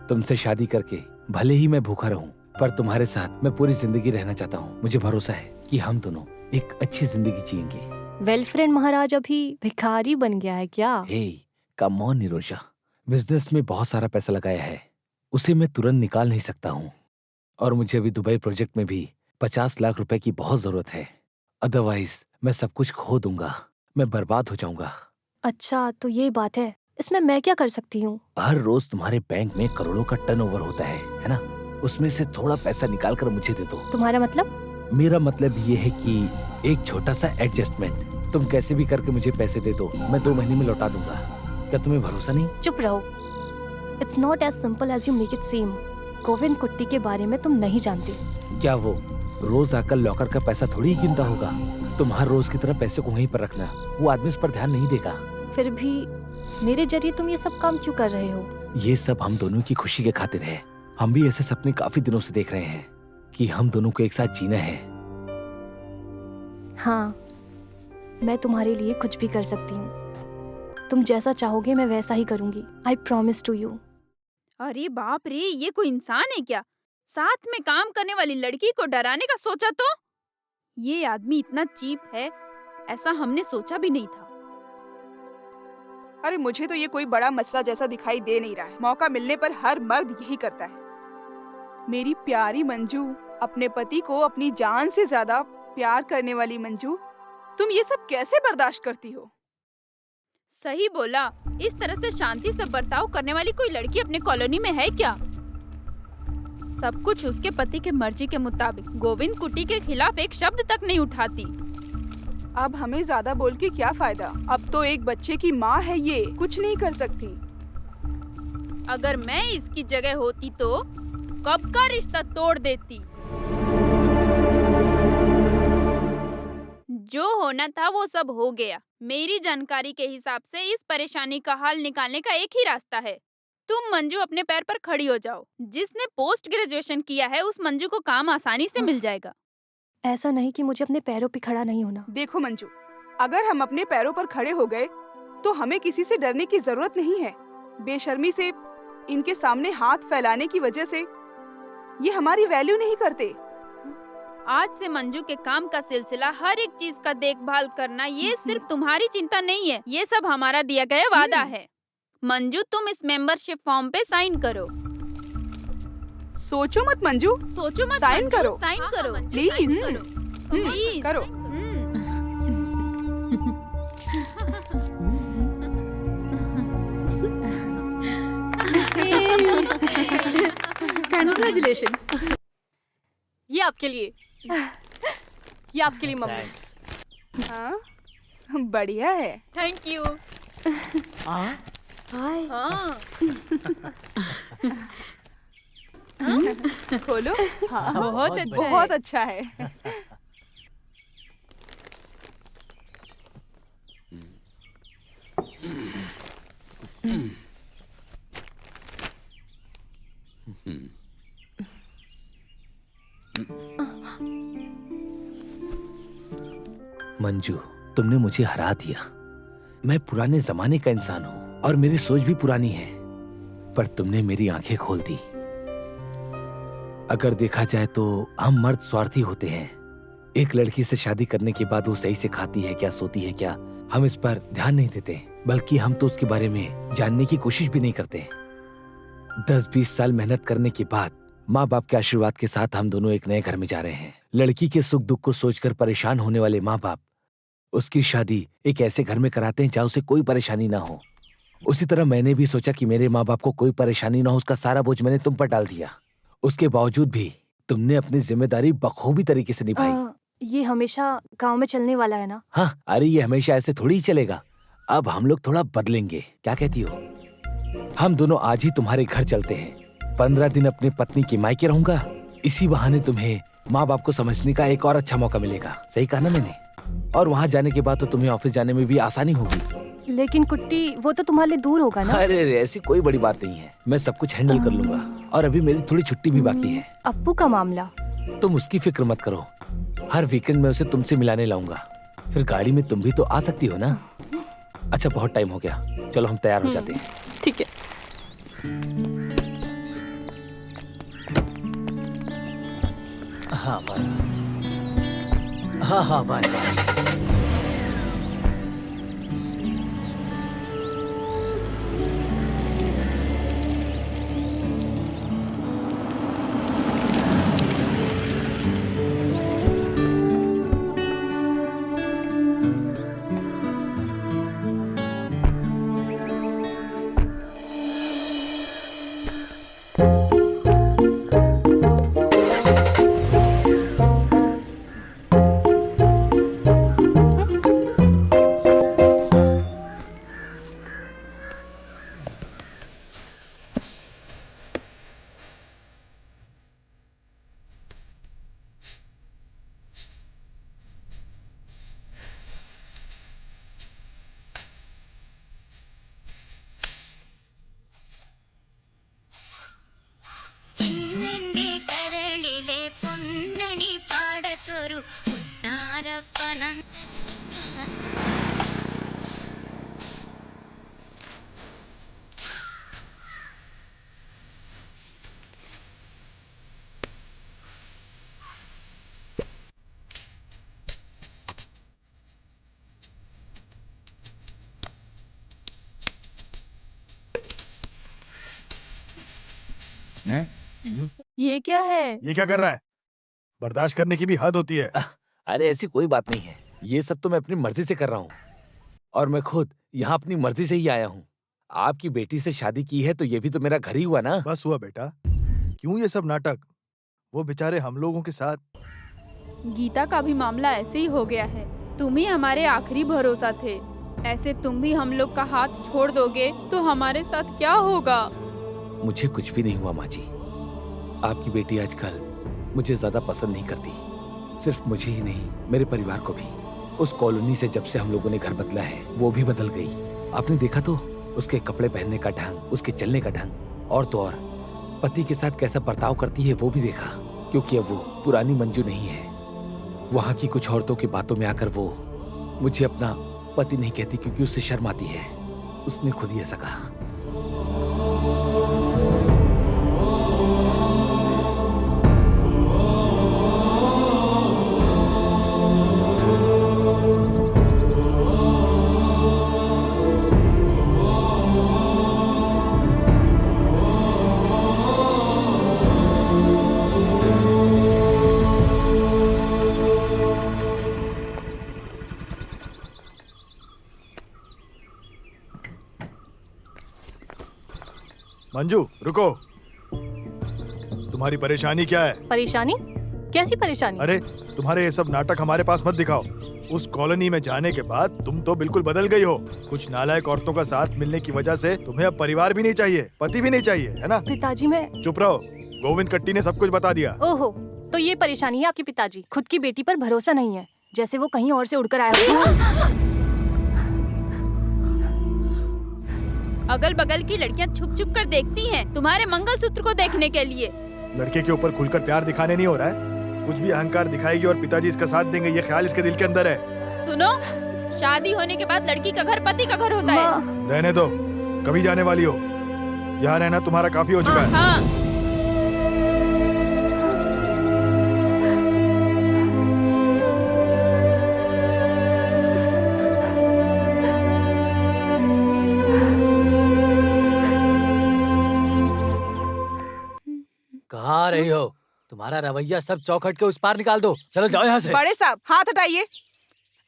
तुमसे शादी करके भले ही मैं भूखा रहूं, पर तुम्हारे साथ मैं पूरी जिंदगी रहना चाहता हूँ। मुझे भरोसा है कि हम दोनों एक अच्छी जिंदगी जिएंगे। वेल फ्रेंड महाराज अभी भिखारी बन गया है क्या? हे कम ऑन निरोशा, बिजनेस में बहुत सारा पैसा लगाया है, उसे मैं तुरंत निकाल नहीं सकता हूँ। और मुझे अभी दुबई प्रोजेक्ट में भी 50 लाख रुपए की बहुत जरूरत है। अदरवाइज मैं सब कुछ खो दूंगा, मैं बर्बाद हो जाऊंगा। अच्छा तो ये बात है, इसमें मैं क्या कर सकती हूँ? हर रोज तुम्हारे बैंक में करोड़ों का टर्नओवर होता है ना? उसमें से थोड़ा पैसा निकाल कर मुझे दे दो। तुम्हारा मतलब? मेरा मतलब ये है कि एक छोटा सा एडजस्टमेंट। तुम कैसे भी करके मुझे पैसे दे दो, मैं 2 महीने में लौटा दूंगा। क्या तुम्हें भरोसा नहीं? चुप रहो। It's not as simple as you make it seem. Govind Kutty के बारे में तुम नहीं जानते। क्या वो रोज आकर लॉकर का पैसा थोड़ी ही गिनता होगा? तुम हर रोज की तरह पैसे को वहीं पर रखना, वो आदमी उस पर ध्यान नहीं देगा। फिर भी मेरे जरिए तुम ये सब काम क्यों कर रहे हो? ये सब हम दोनों की खुशी के खातिर है। हम भी ऐसे सपने काफी दिनों से देख रहे हैं कि हम दोनों को एक साथ जीना है। हाँ, मैं तुम्हारे लिए कुछ भी कर सकती हूँ। तुम जैसा चाहोगे मैं वैसा ही करूंगी। I promise to you. अरे बाप रे, ये कोई इंसान है क्या? साथ में काम करने वाली लड़की को डराने का सोचा तो? ये आदमी इतना चीप है, ऐसा हमने सोचा भी नहीं था। अरे मुझे तो ये कोई बड़ा मसला जैसा दिखाई दे नहीं रहा है। मौका मिलने पर हर मर्द यही करता है। मेरी प्यारी मंजू, अपने पति को अपनी जान से ज्यादा प्यार करने वाली मंजू, तुम ये सब कैसे बर्दाश्त करती हो? सही बोला। इस तरह से शांति से बर्ताव करने वाली कोई लड़की अपने कॉलोनी में है क्या? सब कुछ उसके पति के मर्जी के मुताबिक। गोविंद कुट्टी के खिलाफ एक शब्द तक नहीं उठाती। अब हमें ज्यादा बोल के क्या फायदा? अब तो एक बच्चे की माँ है, ये कुछ नहीं कर सकती। अगर मैं इसकी जगह होती तो कब का रिश्ता तोड़ देती। जो होना था वो सब हो गया। मेरी जानकारी के हिसाब से इस परेशानी का हल निकालने का एक ही रास्ता है। तुम मंजू अपने पैर पर खड़ी हो जाओ। जिसने पोस्ट ग्रेजुएशन किया है उस मंजू को काम आसानी से मिल जाएगा। ऐसा नहीं कि मुझे अपने पैरों पे खड़ा नहीं होना। देखो मंजू, अगर हम अपने पैरों पर खड़े हो गए तो हमें किसी से डरने की जरूरत नहीं है। बेशर्मी से इनके सामने हाथ फैलाने की वजह से ये हमारी वैल्यू नहीं करते। आज से मंजू के काम का सिलसिला, हर एक चीज का देखभाल करना, ये सिर्फ तुम्हारी चिंता नहीं है, ये सब हमारा दिया गया वादा है। मंजू, तुम इस मेंबरशिप फॉर्म पे साइन करो। सोचो मत मंजू, सोचो मत, साइन करो, साइन करो, प्लीज प्लीज करो। Congratulations। ये आपके लिए, ये आपके लिए मम्मी। हाँ, बढ़िया है। Thank you. हाय। खोलो। हाँ, बहुत अच्छा है। बहुत अच्छा है। मंजू, तुमने मुझे हरा दिया। मैं पुराने जमाने का इंसान हूँ और मेरी सोच भी पुरानी है, पर तुमने मेरी आंखें खोल दी। अगर देखा जाए तो हम मर्द स्वार्थी होते हैं। एक लड़की से शादी करने के बाद वो सही से खाती है क्या, सोती है क्या, हम इस पर ध्यान नहीं देते, बल्कि हम तो उसके बारे में जानने की कोशिश भी नहीं करते। 10-20 साल मेहनत करने के बाद माँ बाप के आशीर्वाद के साथ हम दोनों एक नए घर में जा रहे हैं। लड़की के सुख दुख को सोचकर परेशान होने वाले माँ बाप उसकी शादी एक ऐसे घर में कराते हैं जहाँ उसे कोई परेशानी ना हो। उसी तरह मैंने भी सोचा कि मेरे माँ बाप को कोई परेशानी ना हो, उसका सारा बोझ मैंने तुम पर डाल दिया। उसके बावजूद भी तुमने अपनी जिम्मेदारी बखूबी तरीके से निभाई। ये हमेशा गांव में चलने वाला है ना? हाँ, अरे ये हमेशा ऐसे थोड़ी ही चलेगा। अब हम लोग थोड़ा बदलेंगे, क्या कहती हो? हम दोनों आज ही तुम्हारे घर चलते हैं। 15 दिन अपनी पत्नी के मायके रहूंगा। इसी बहाने तुम्हें माँ बाप को समझने का एक और अच्छा मौका मिलेगा। सही कहा ना मैंने? और वहाँ जाने के बाद तो तुम्हें ऑफिस जाने में भी आसानी होगी। लेकिन कुट्टी, वो तो तुम्हारे लिए दूर होगा ना? अरे ऐसी कोई बड़ी बात नहीं है, मैं सब कुछ हैंडल कर लूंगा। और अभी मेरी थोड़ी छुट्टी भी बाकी है। अप्पू का मामला? तुम उसकी फिक्र मत करो, हर वीकेंड में उसे तुमसे मिलाने लाऊंगा। फिर गाड़ी में तुम भी तो आ सकती हो ना? अच्छा, बहुत टाइम हो गया, चलो हम तैयार हो जाते हैं। ठीक है। हाँ बाय। हाँ बाय। ये क्या है? ये क्या कर रहा है? बर्दाश्त करने की भी हद होती है। अरे ऐसी कोई बात नहीं है, ये सब तो मैं अपनी मर्जी से कर रहा हूँ। और मैं खुद यहाँ अपनी मर्जी से ही आया हूँ। आपकी बेटी से शादी की है तो ये भी तो मेरा घर ही हुआ ना। बस हुआ बेटा, क्यों ये सब नाटक? वो बेचारे हम लोगों के साथ। गीता का भी मामला ऐसे ही हो गया है। तुम ही हमारे आखिरी भरोसा थे। ऐसे तुम भी हम लोग का हाथ छोड़ दोगे तो हमारे साथ क्या होगा? मुझे कुछ भी नहीं हुआ माँ जी। आपकी बेटी आजकल मुझे ज्यादा पसंद नहीं करती, सिर्फ मुझे ही नहीं, मेरे परिवार को भी। उस कॉलोनी से जब से हम लोगों ने घर बदला है वो भी बदल गई। आपने देखा तो उसके कपड़े पहनने का ढंग, उसके चलने का ढंग, और तो और पति के साथ कैसा बर्ताव करती है वो भी देखा। क्योंकि अब वो पुरानी मंजू नहीं है। वहाँ की कुछ औरतों की बातों में आकर वो मुझे अपना पति नहीं कहती क्योंकि उससे शर्म आती है। उसने खुद ही ऐसा कहा। मंजू रुको, तुम्हारी परेशानी क्या है? परेशानी? कैसी परेशानी? अरे तुम्हारे ये सब नाटक हमारे पास मत दिखाओ। उस कॉलोनी में जाने के बाद तुम तो बिल्कुल बदल गई हो। कुछ नालायक औरतों का साथ मिलने की वजह से तुम्हें अब परिवार भी नहीं चाहिए, पति भी नहीं चाहिए, है ना? पिताजी मैं चुप रहो, गोविंद कट्टी ने सब कुछ बता दिया। ओहो, तो ये परेशानी है आपके पिताजी। खुद की बेटी पर भरोसा नहीं है, जैसे वो कहीं और से उड़कर आया हो। अगल बगल की लड़कियां छुप छुप कर देखती हैं तुम्हारे मंगलसूत्र को देखने के लिए। लड़के के ऊपर खुलकर प्यार दिखाने नहीं हो रहा है। कुछ भी अहंकार दिखाएगी और पिताजी इसका साथ देंगे, ये ख्याल इसके दिल के अंदर है। सुनो, शादी होने के बाद लड़की का घर पति का घर होता है। रहने दो, कभी जाने वाली हो। यहाँ रहना तुम्हारा काफी हो चुका है। हाँ। कहाँ आ रही हो? तुम्हारा रवैया सब चौखट के उस पार निकाल दो। चलो जाओ यहाँ से। बड़े साहब हाथ हटाइए।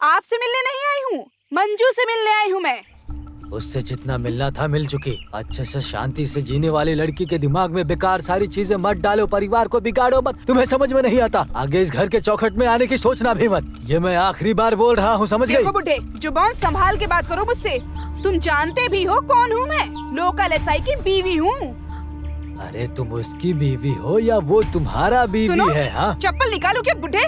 आपसे मिलने नहीं आई हूँ, मंजू से मिलने आई हूँ मैं। उससे जितना मिलना था मिल चुकी। अच्छे से शांति से जीने वाली लड़की के दिमाग में बेकार सारी चीजें मत डालो, परिवार को बिगाड़ो मत। तुम्हें समझ में नहीं आता, आगे इस घर के चौखट में आने की सोचना भी मत। ये मैं आखिरी बार बोल रहा हूँ, समझ गई? देखो बुढ़े, जुबान संभाल के बात करो मुझसे। तुम जानते भी हो कौन हूँ मैं? लोकल एसआई की बीवी हूँ। अरे तुम उसकी बीवी हो या वो तुम्हारा बीवी है? हाँ, चप्पल निकालो क्या बुढ़े?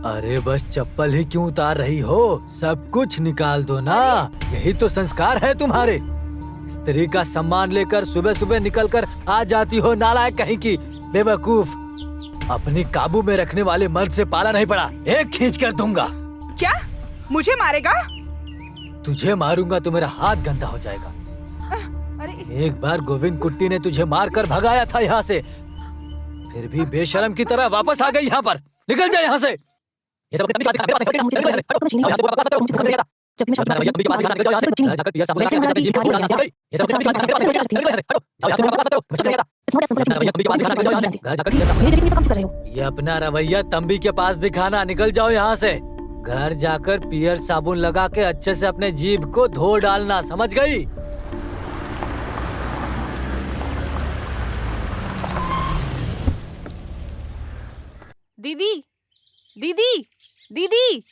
अरे बस चप्पल ही क्यों उतार रही हो? सब कुछ निकाल दो ना, यही तो संस्कार है तुम्हारे। स्त्री का सम्मान लेकर सुबह सुबह निकलकर आ जाती हो, नालायक कहीं की, बेवकूफ। अपनी काबू में रखने वाले मर्द से पाला नहीं पड़ा, एक खींच कर दूंगा। क्या मुझे मारेगा? तुझे मारूंगा तो मेरा हाथ गंदा हो जाएगा। एक बार गोविंद कुट्टी ने तुझे मारकर भगाया था यहाँ से, फिर भी बेशरम की तरह वापस आ गई यहाँ पर। निकल जा यहाँ से। ये अपना रवैया तंबी के पास दिखाना। निकल जाओ यहाँ से। घर जाकर पियर साबुन लगा के अच्छे से अपने जीभ को धो डालना, समझ गई? दीदी, दीदी, दीदी।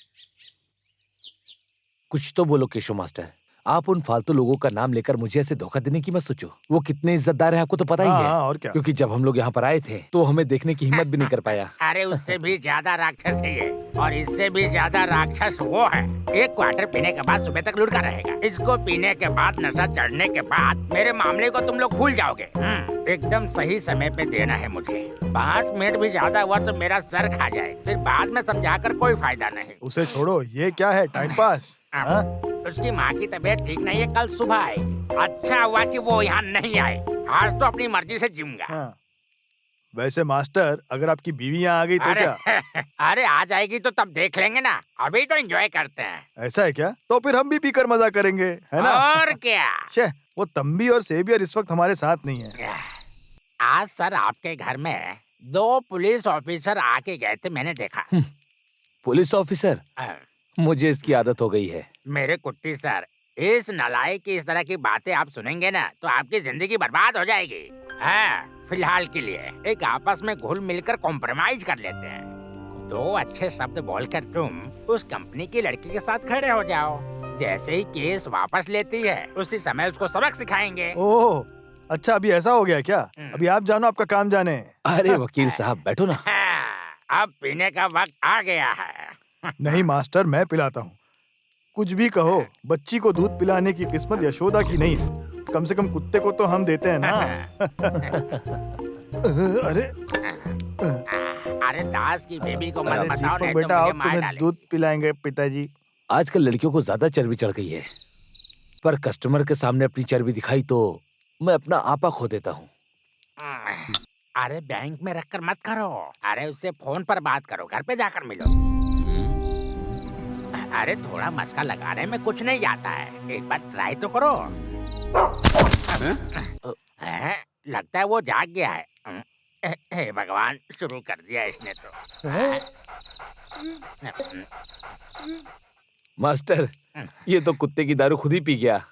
कुछ तो बोलो केशव मास्टर। आप उन फालतू लोगों का नाम लेकर मुझे ऐसे धोखा देने की मत सोचो। वो कितने इज्जतदार है आपको तो पता ही है। और क्या? क्योंकि जब हम लोग यहाँ पर आए थे तो हमें देखने की हिम्मत भी नहीं कर पाया। अरे उससे भी ज्यादा राक्षस है ये, और इससे भी ज्यादा राक्षस वो है। एक क्वार्टर पीने के बाद सुबह तक लुढ़का रहेगा। इसको पीने के बाद, नशा चढ़ने के बाद मेरे मामले को तुम लोग भूल जाओगे। एकदम सही समय पे देना है मुझे। 5 मिनट भी ज्यादा हुआ तो मेरा सर खा जाए, फिर बाद में समझाकर कोई फायदा नहीं। उसे छोड़ो, ये क्या है, टाइम पास? उसकी माँ की तबीयत ठीक नहीं है, कल सुबह आई। अच्छा हुआ कि वो यहाँ नहीं आए, आज तो अपनी मर्जी से जिऊंगा। वैसे मास्टर, अगर आपकी बीवी यहाँ आ गई तो क्या? अरे आ जाएगी तो तब देख लेंगे ना, अभी तो एंजॉय करते हैं। ऐसा है क्या? तो फिर हम भी पीकर मजा करेंगे, है ना? और क्या? वो तंबी और सेवियर इस वक्त हमारे साथ नहीं है। आज सर आपके घर में 2 पुलिस ऑफिसर आके गए थे, मैंने देखा। Police officer? मुझे इसकी आदत हो गई है। मेरे कुट्टी सर, इस नालायक की इस तरह की बातें आप सुनेंगे ना तो आपकी जिंदगी बर्बाद हो जाएगी। हाँ, फिलहाल के लिए एक आपस में घुल मिलकर कॉम्प्रोमाइज कर लेते हैं। 2 अच्छे शब्द बोलकर तुम उस कंपनी की लड़की के साथ खड़े हो जाओ। जैसे ही केस वापस लेती है उसी समय उसको सबक सिखाएंगे। ओह, अच्छा अभी ऐसा हो गया क्या? अभी आप जानो, आपका काम जाने। अरे वकील साहब बैठो ना। अब पीने का वक्त आ गया है। नहीं मास्टर, मैं पिलाता हूँ। कुछ भी कहो, बच्ची को दूध पिलाने की किस्मत यशोदा की नहीं है। कम से कम कुत्ते को तो हम देते हैं ना। अरे दास की बेबी को मत बताओ, नहीं तो बेटा आओ, मुझे मार तुम्हें डालेंगे। दूध पिलाएंगे पिताजी। आजकल लड़कियों को ज्यादा चर्बी चढ़ गई है, पर कस्टमर के सामने अपनी चर्बी दिखाई तो मैं अपना आपा खो देता हूँ। अरे बैंक में रखकर मत करो, अरे उससे फोन पर बात करो, घर पे जाकर मिलो। अरे थोड़ा मस्का लगाने में कुछ नहीं जाता है, एक बार ट्राई तो करो। लगता है वो जाग गया है। हे भगवान, शुरू कर दिया इसने तो। मास्टर, ये तो कुत्ते की दारू खुद ही पी गया।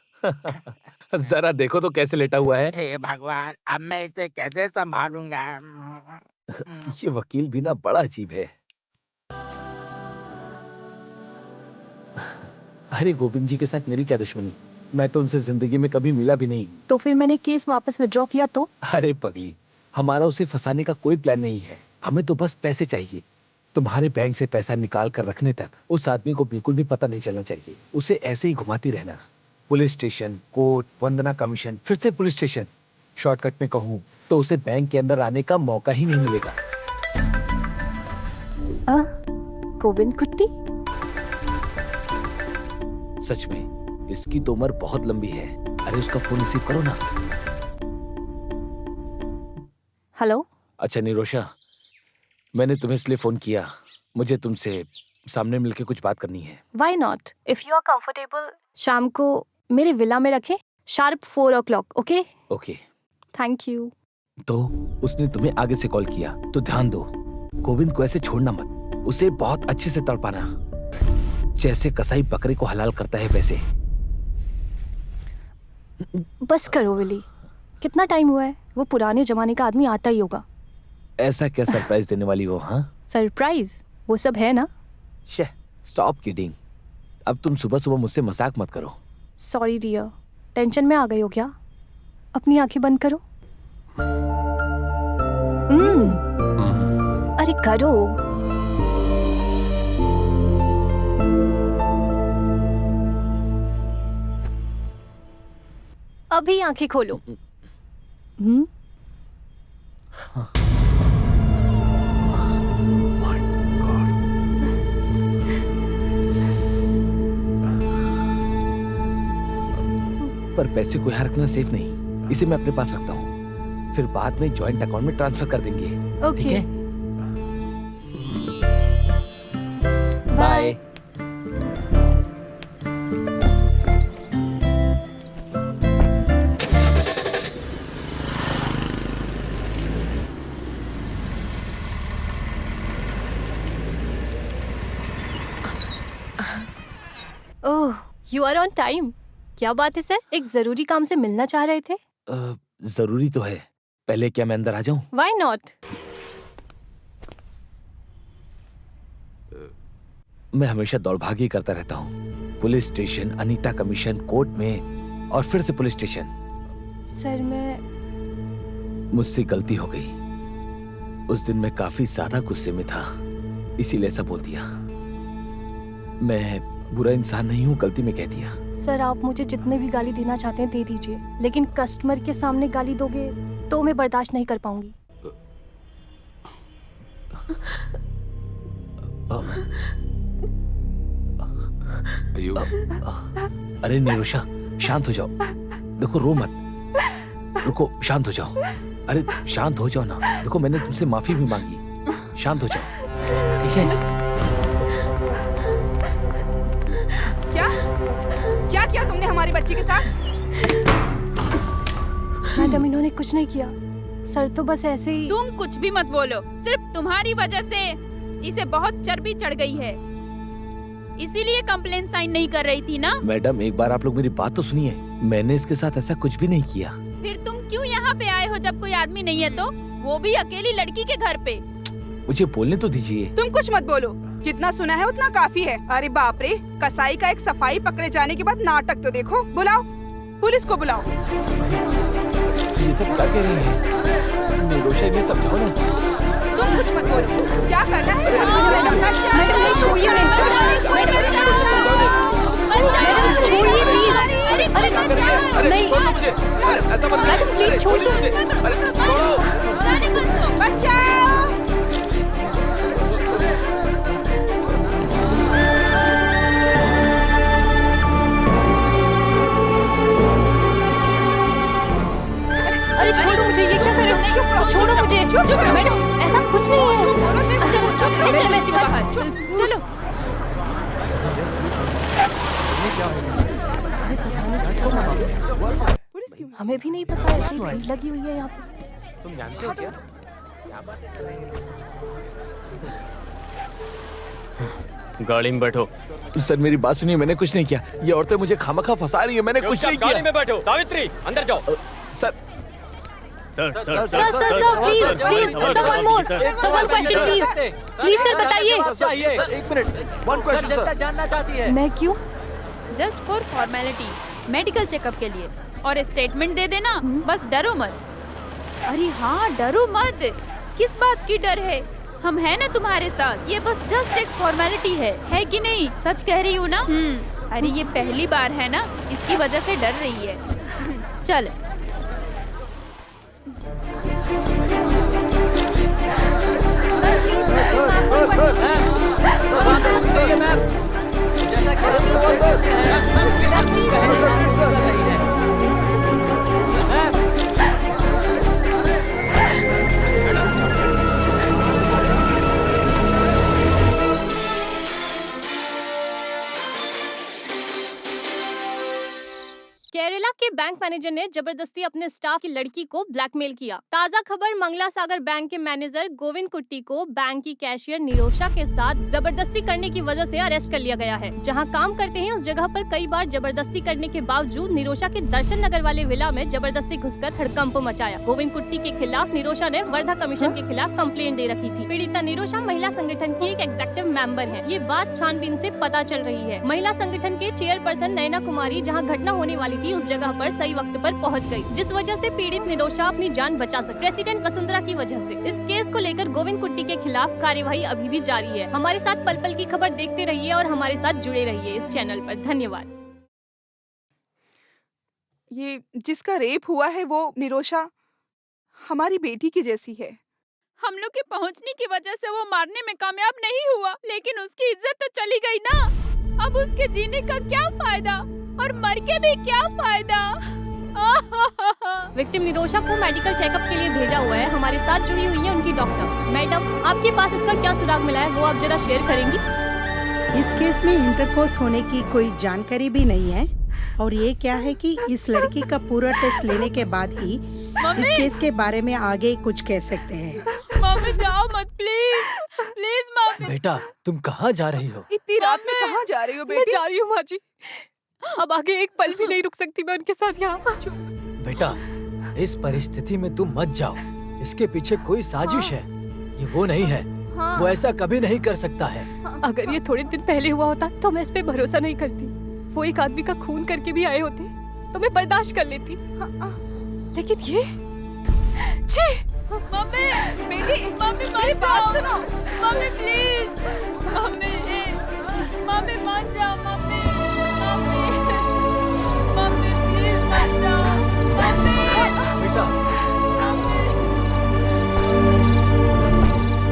जरा देखो तो कैसे लेटा हुआ है। हे भगवान, अब मैं इसे कैसे संभालूंगा? ये वकील भी ना बड़ा अजीब है। अरे गोविंद जी के साथ मेरी क्या दुश्मनी, मैं तो उनसे जिंदगी में कभी मिला भी नहीं। तो फिर मैंने केस वापस विड्रॉ किया तो? अरे पगली, हमारा उसे फंसाने का कोई प्लान नहीं है, हमें तो बस पैसे चाहिए। तुम्हारे बैंक से पैसा निकाल कर रखने तक उस आदमी को बिल्कुल भी पता नहीं चलना चाहिए। उसे ऐसे ही घुमाती रहना, पुलिस स्टेशन, कोर्ट, वंदना कमीशन, फिर से पुलिस स्टेशन। शॉर्टकट में कहूँ तो उसे बैंक के अंदर आने का मौका ही नहीं मिलेगा। गोविंद कुट्टी, सच में इसकी तो उम्र बहुत लंबी है। अरे उसका फोन रिसीव करो ना। हेलो। अच्छा निरोशा, मैंने तुम्हें इसलिए फोन किया, मुझे तुमसे सामने मिलके कुछ बात करनी है। Why not? If you are comfortable, शाम को मेरे विला में रखें, sharp 4 o'clock, okay? Okay. Thank you. तो उसने तुम्हें आगे से कॉल किया तो ध्यान दो, गोविंद को ऐसे छोड़ना मत, उसे बहुत अच्छे से तड़पाना, जैसे कसाई बकरे को हलाल करता है वैसे। बस करो विली, कितना टाइम हुआ है? वो पुराने जमाने का आदमी आता ही होगा। ऐसा क्या सरप्राइज देने वाली हो? हाँ, सरप्राइज वो सब है ना। स्टॉप किडिंग, अब तुम सुबह सुबह मुझसे मजाक मत करो। सॉरी डियर, टेंशन में आ गई हो क्या? अपनी आंखें बंद करो। अरे करो। अभी आंखें खोलो। पर पैसे को यहाँ रखना सेफ नहीं, इसे मैं अपने पास रखता हूँ, फिर बाद में जॉइंट अकाउंट में ट्रांसफर कर देंगे। ओके। ठीक है? Bye. Oh, you are on time. क्या बात है सर, एक जरूरी काम से मिलना चाह रहे थे? जरूरी तो है, पहले क्या मैं अंदर आ जाऊं? Why not? मैं हमेशा दौड़भागी करता रहता हूँ, police station, Anita commission, court में और फिर से पुलिस स्टेशन। सर मैं मुझसे गलती हो गई, उस दिन मैं काफी ज्यादा गुस्से में था, इसीलिए ऐसा बोल दिया। मैं बुरा इंसान नहीं हूँ, गलती में कह दिया। सर आप मुझे जितने भी गाली देना चाहते हैं दे दीजिए, लेकिन कस्टमर के सामने गाली दोगे तो मैं बर्दाश्त नहीं कर पाऊंगी। अरे निरुषा, शांत हो जाओ, देखो रो मत, रुको, शांत हो जाओ। अरे शांत हो जाओ ना, देखो मैंने तुमसे माफी भी मांगी, शांत हो जाओ, ठीक है? क्या किया तुमने हमारी बच्ची के साथ? मैडम इन्होंने कुछ नहीं किया, सर तो बस ऐसे ही। तुम कुछ भी मत बोलो, सिर्फ तुम्हारी वजह से इसे बहुत चर्बी चढ़ गई है, इसीलिए कंप्लेंट साइन नहीं कर रही थी ना। मैडम एक बार आप लोग मेरी बात तो सुनिए, मैंने इसके साथ ऐसा कुछ भी नहीं किया। फिर तुम क्यों यहाँ पे आए हो जब कोई आदमी नहीं है तो, वो भी अकेली लड़की के घर पे? मुझे बोलने तो दीजिए। तुम कुछ मत बोलो, जितना सुना है उतना काफी है। अरे बाप रे, कसाई का एक सफाई पकड़े जाने के बाद नाटक तो देखो। बुलाओ, पुलिस को बुलाओ। ये सब क्या कह रही है? निरोशा इन्हें समझाओ ना। तुम कुछ मत बोलो, क्या करना है? मैडम नहीं, छोड़िए ऐसा मत, मैडम प्लीज छोड़िए। बचाओ। अरे छोड़ो मुझे, ये क्या कर रहे हो? छोड़ो मुझे, मैडम ऐसा कुछ नहीं है। चलो ऐसी बाहर, चलो। हमें भी नहीं पता, ऐसी भीड़ लगी हुई है यहाँ पे। तुम जानते हो क्या? गाड़ी में बैठो। सर मेरी बात सुनिए, मैंने कुछ नहीं किया, ये औरतें मुझे खामखा फंसा रही है, मैंने कुछ नहीं किया। गाड़ी में बैठो। सावित्री अंदर जाओ। Sir sir please someone more, someone question please sir बताइए। एक मिनट, वन क्वेश्चन सर। जानना चाहती है। मैं क्यों? Just for formality, medical checkup के लिए। और स्टेटमेंट दे देना, बस डरो मत। अरे हाँ, डरो मत। किस बात की डर है? हम हैं ना तुम्हारे साथ। ये बस जस्ट एक फॉर्मेलिटी है कि नहीं? सच कह रही हूँ ना? अरे ये पहली बार है ना, इसकी वजह से डर रही है। चल। केरला के बैंक मैनेजर ने जबरदस्ती अपने स्टाफ की लड़की को ब्लैकमेल किया। ताजा खबर, मंगला सागर बैंक के मैनेजर गोविंद कुट्टी को बैंक की कैशियर निरोशा के साथ जबरदस्ती करने की वजह से अरेस्ट कर लिया गया है। जहां काम करते हैं उस जगह पर कई बार जबरदस्ती करने के बावजूद निरोशा के दर्शन नगर वाले विला में जबरदस्ती घुसकर हड़कंप मचाया। गोविंद कुट्टी के खिलाफ निरोशा ने वर्धा कमीशन के खिलाफ कंप्लेंट दे रखी थी। पीड़िता निरोशा महिला संगठन की एक एग्जीक्यूटिव मेंबर है। ये बात छानबीन से पता चल रही है। महिला संगठन के चेयरपर्सन नयना कुमारी जहाँ घटना होने वाली थी उस जगह पर सही वक्त पर पहुंच गई, जिस वजह से पीड़ित निरोशा अपनी जान बचा सकी। प्रेसिडेंट वसुंधरा की वजह से इस केस को लेकर गोविंद कुट्टी के खिलाफ कार्यवाही अभी भी जारी है। हमारे साथ पल पल की खबर देखते रहिए और हमारे साथ जुड़े रहिए इस चैनल पर। धन्यवाद। ये जिसका रेप हुआ है वो निरोशा हमारी बेटी की जैसी है। हम लोग के पहुंचने की वजह से वो मारने में कामयाब नहीं हुआ, लेकिन उसकी इज्जत तो चली गई ना। अब उसके जीने का क्या फायदा और मर के भी क्या फायदा। विक्टिम निरोशा को मेडिकल चेकअप के लिए भेजा हुआ है। हमारे साथ जुड़ी हुई है उनकी डॉक्टर। मैडम, आपके पास इसका क्या सुराग मिला है, वो आप जरा शेयर करेंगी? इस केस में इंटरकोर्स होने की कोई जानकारी भी नहीं है और ये क्या है कि इस लड़की का पूरा टेस्ट लेने के बाद ही इस केस के बारे में आगे कुछ कह सकते हैं। मम्मी जाओ मत, प्लीज प्लीज मम्मी। बेटा, तुम कहाँ जा रही हो? इतनी रात में कहाँ जा रही हो बेटी? मैं जा रही हूँ माँ जी। अब आगे एक पल भी नहीं रुक सकती मैं उनके साथ यहाँ। बेटा, इस परिस्थिति में तुम मत जाओ। इसके पीछे कोई साजिश है। ये वो नहीं है। वो ऐसा कभी नहीं कर सकता है। अगर ये थोड़े दिन पहले हुआ होता तो मैं इस पे भरोसा नहीं करती। वो एक आदमी का खून करके भी आए होते तो मैं बर्दाश्त कर लेती, लेकिन ये छी। मम्मी, बेटी, मम्मी मत जाओ। मम्मी प्लीज, मम्मी मम्मी मत जाओ। मम्मी मम्मी मम्मी प्लीज मत जाओ। मम्मी बेटा, मम्मी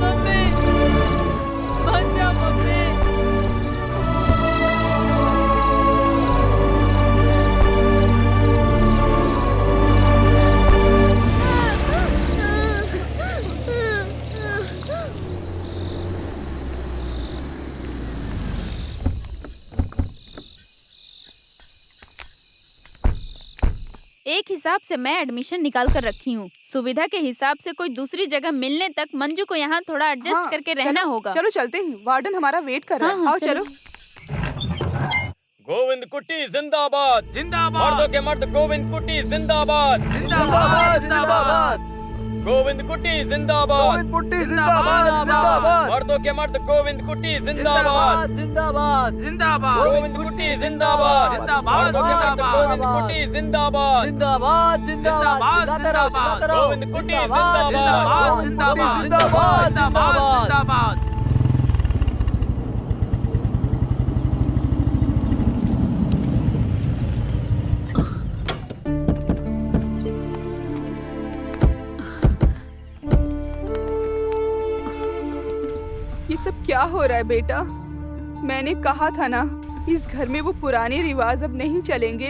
मम्मी मत जाओ। मम्मी एक हिसाब से मैं एडमिशन निकाल कर रखी हूँ। सुविधा के हिसाब से कोई दूसरी जगह मिलने तक मंजू को यहाँ थोड़ा एडजस्ट करके रहना होगा। चलो चलते हैं, वार्डन हमारा वेट कर रहा है। आओ चलो। गोविंद कुट्टी जिंदाबाद, जिंदाबाद। मर्दों के मर्द गोविंद कुट्टी जिंदाबाद, जिंदाबाद, जिंदाबाद। गोविंद कुट्टी जिंदाबाद, गोविंद कुट्टी जिंदाबाद, जिंदाबाद। मर्दों के मर्द गोविंद कुट्टी जिंदाबाद, जिंदाबाद, जिंदाबाद। गोविंद कुट्टी जिंदाबाद, जिंदाबाद। मर्दों के मर्द गोविंद कुट्टी जिंदाबाद, जिंदाबाद, जिंदाबाद। चिल्लाते रहो, चिल्लाते रहो। गोविंद कुट्टी जिंदाबाद, जिंदाबाद, जिंदाबाद, जिंदाबाद। ये सब क्या हो रहा है बेटा? मैंने कहा था ना, इस घर में वो पुराने रिवाज अब नहीं चलेंगे।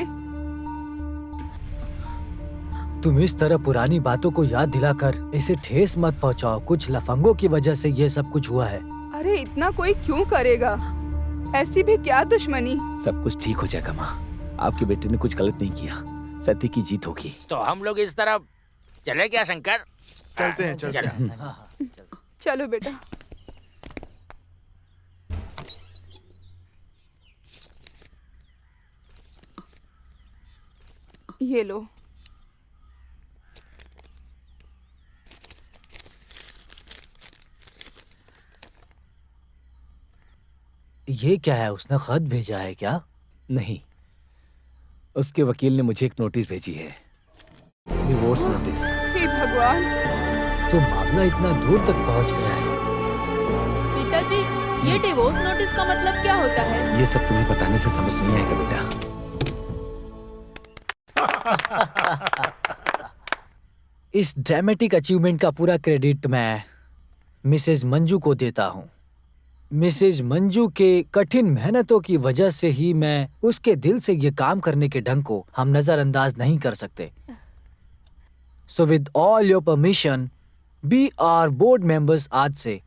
तुम इस तरह पुरानी बातों को याद दिलाकर इसे ठेस मत पहुंचाओ। कुछ लफंगों की वजह से ये सब कुछ हुआ है। अरे इतना कोई क्यों करेगा? ऐसी भी क्या दुश्मनी? सब कुछ ठीक हो जाएगा माँ। आपकी बेटी ने कुछ गलत नहीं किया। सत्य की जीत होगी। तो हम लोग इस तरफ चले क्या शंकर? चलते हैं, चलते हैं। चलो बेटा। ये लो। ये क्या है? उसने खत भेजा है क्या? नहीं, उसके वकील ने मुझे एक नोटिस भेजी है, डिवोर्स नोटिस। हे भगवान, तो मामला इतना दूर तक पहुंच गया है। पिताजी, ये डिवोर्स नोटिस का मतलब क्या होता है? ये सब तुम्हें बताने से समझ नहीं आएगा बेटा। इस ड्रामेटिक अचीवमेंट का पूरा क्रेडिट मैं मिसेज मंजू को देता हूँ। मिसेज मंजू के कठिन मेहनतों की वजह से ही मैं उसके दिल से ये काम करने के ढंग को हम नजरअंदाज नहीं कर सकते। So with all your permission, B R board members, आज से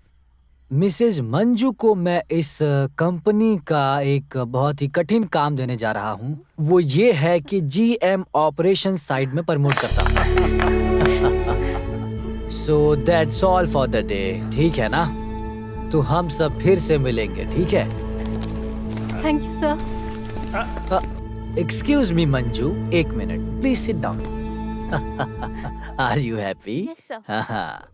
मिसेज मंजू को मैं इस कंपनी का एक बहुत ही कठिन काम देने जा रहा हूँ। वो ये है कि जीएम ऑपरेशन साइड में प्रमोट करता हूँ। So that's all for the day, ठीक है ना? तो हम सब फिर से मिलेंगे, ठीक है? Thank you sir. Excuse me Manju, एक minute, please sit down. Are you happy? Yes sir. हाँ।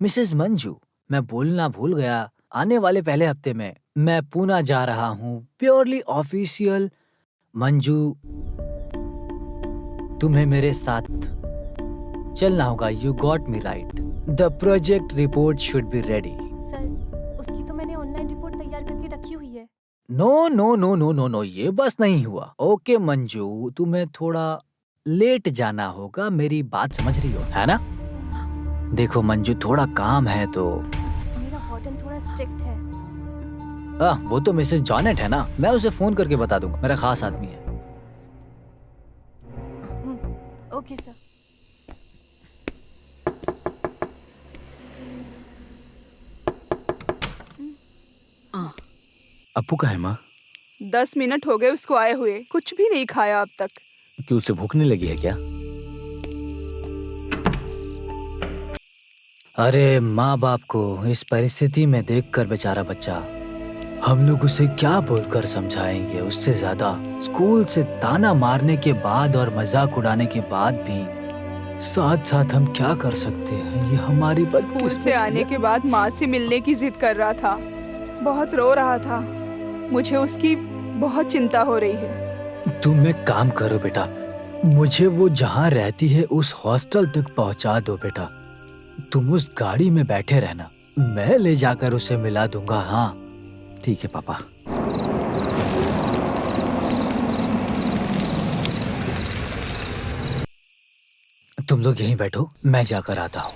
मिसेज मंजू, मैं बोलना भूल गया, आने वाले पहले हफ्ते में मैं पूना जा रहा हूँ, प्योरली ऑफिशियल। मंजू, तुम्हें मेरे साथ चलना होगा। You got me right. The project report should be ready. Sir, उसकी तो मैंने ऑनलाइन रिपोर्ट तैयार करके रखी हुई है। No no no no no no, ये बस नहीं हुआ। ओके मंजू, तुम्हें थोड़ा लेट जाना होगा, मेरी बात समझ रही हो, है ना? देखो मंजू, थोड़ा काम है तो। मेरा वार्डन थोड़ा स्ट्रिक्ट है। वो तो मिसेस जॉनेट है ना, मैं उसे फोन करके बता दूंगा, मेरा खास आदमी है। Okay sir. अप्पू का है माँ? 10 मिनट हो गए उसको आए हुए, कुछ भी नहीं खाया अब तक। क्यों, उसे भूख नहीं लगी है क्या? अरे माँ बाप को इस परिस्थिति में देखकर बेचारा बच्चा, हम लोग उसे क्या बोलकर समझाएंगे? उससे ज्यादा स्कूल से ताना मारने के बाद और मजाक उड़ाने के बाद भी साथ साथ हम क्या कर सकते हैं? ये हमारी बदकिस्मती स्कूल से आने के बाद माँ से मिलने की जिद कर रहा था, बहुत रो रहा था। मुझे उसकी बहुत चिंता हो रही है। तुम एक काम करो बेटा, मुझे वो जहाँ रहती है उस हॉस्टल तक पहुँचा दो बेटा। तुम उस गाड़ी में बैठे रहना, मैं ले जाकर उसे मिला दूंगा। हाँ ठीक है पापा। तुम लोग यहीं बैठो, मैं जाकर आता हूँ।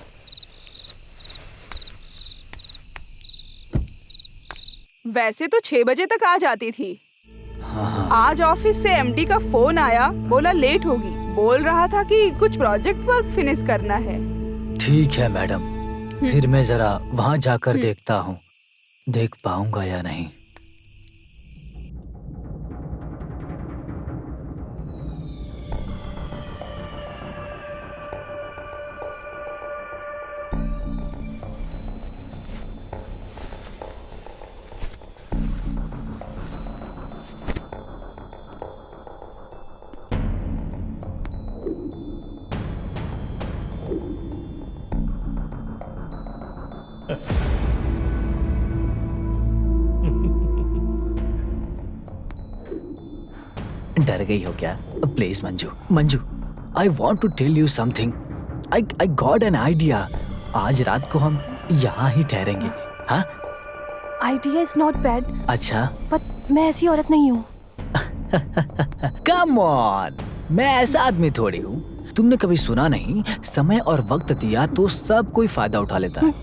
वैसे तो 6 बजे तक आ जाती थी। हाँ। आज ऑफिस से एमडी का फोन आया, बोला लेट होगी। बोल रहा था कि कुछ प्रोजेक्ट वर्क फिनिश करना है। ठीक है मैडम, फिर मैं जरा वहाँ जाकर देखता हूँ, देख पाऊंगा या नहीं। डर गई हो क्या? Please Manju, Manju, I want to tell you something. I got an idea. आज रात को हम यहाँ ही ठहरेंगे। हाँ, आइडिया इज नॉट बैड। अच्छा, पर मैं ऐसी औरत नहीं हूँ। कम ऑन, मैं ऐसा आदमी थोड़ी हूँ। तुमने कभी सुना नहीं, समय और वक्त दिया तो सब कोई फायदा उठा लेता है।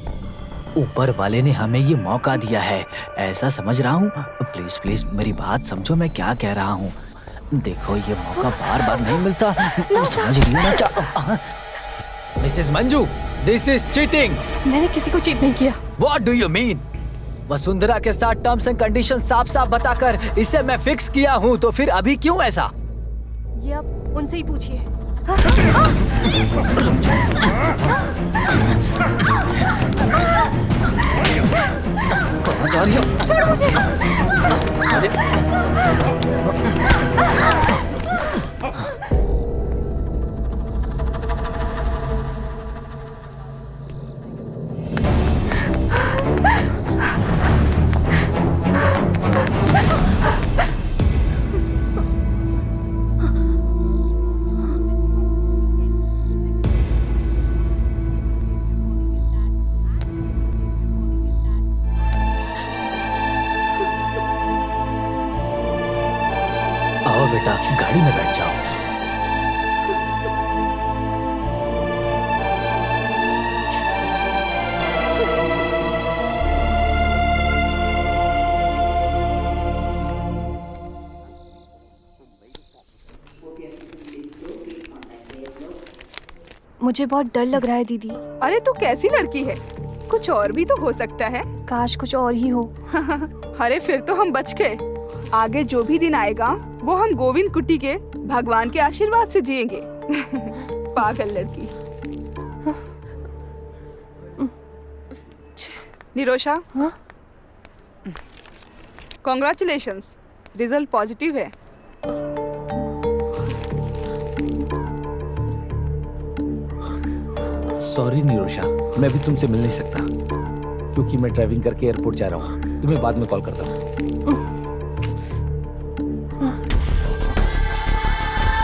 ऊपर वाले ने हमें ये मौका दिया है, ऐसा समझ रहा हूँ। प्लीज प्लीज मेरी बात समझो, मैं क्या कह रहा हूँ। देखो ये मौका बार बार नहीं मिलता, समझ रही हो ना क्या? Mrs Manju, this is cheating. मैंने किसी को चीट नहीं किया। What do you mean? Vasundhara के साथ टर्म्स एंड कंडीशन साफ साफ बताकर इसे मैं फिक्स किया हूँ, तो फिर अभी क्यों ऐसा? ये आप उनसे ही पूछिए। कहाँ जा रही हो? छोड़ो मुझे। बेटा, गाड़ी में बैठ जाओ। मुझे बहुत डर लग रहा है दीदी। अरे तू कैसी लड़की है, कुछ और भी तो हो सकता है। काश कुछ और ही हो। अरे फिर तो हम बच गए। आगे जो भी दिन आएगा वो हम गोविंद कुट्टी के भगवान के आशीर्वाद से जिएंगे। पागल लड़की। निरोशा, कॉन्ग्रेचुलेशंस, रिजल्ट पॉजिटिव है। सॉरी निरोशा, मैं भी तुमसे मिल नहीं सकता क्योंकि मैं ड्राइविंग करके एयरपोर्ट जा रहा हूँ। तुम्हें बाद में कॉल करता हूँ।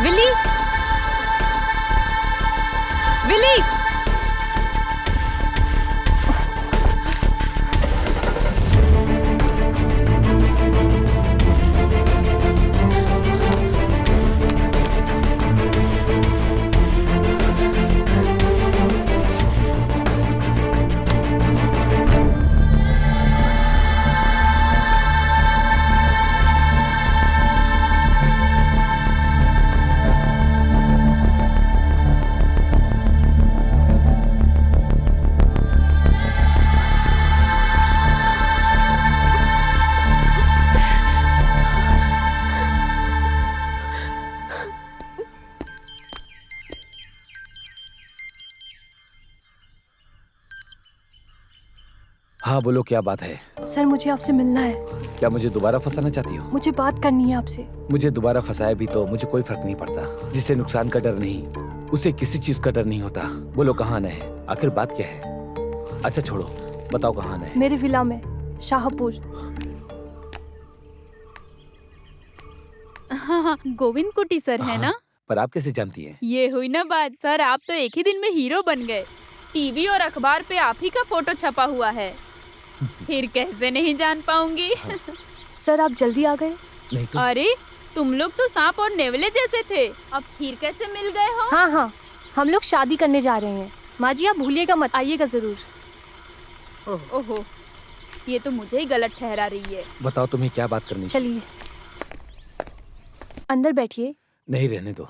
विली, विली, हाँ बोलो, क्या बात है? सर मुझे आपसे मिलना है। क्या मुझे दोबारा फंसाना चाहती हो? मुझे बात करनी है आपसे। मुझे दोबारा फंसाया भी तो मुझे कोई फर्क नहीं पड़ता। जिसे नुकसान का डर नहीं, उसे किसी चीज का डर नहीं होता। बोलो कहाँ आना है, आखिर बात क्या है? अच्छा छोड़ो, बताओ कहाँ आना है? मेरे विला में, शाहपुर। हाँ, गोविंद कुट्टी सर है ना? पर आप कैसे जानती हैं? ये हुई ना बात। सर आप तो एक ही दिन में हीरो बन गए। टीवी और अखबार पे आप ही का फोटो छपा हुआ है, फिर कैसे नहीं जान पाऊंगी? सर आप जल्दी आ गए। नहीं तो? अरे तुम लोग तो सांप और नेवले जैसे थे, अब फिर कैसे मिल गए हो? हाँ हाँ, हम लोग शादी करने जा रहे हैं। माँ जी आप भूलिएगा मत, आइएगा जरूर। ओहो, ये तो मुझे ही गलत ठहरा रही है। बताओ तुम्हें क्या बात करनी? चलिए अंदर बैठिए। नहीं, रहने दो।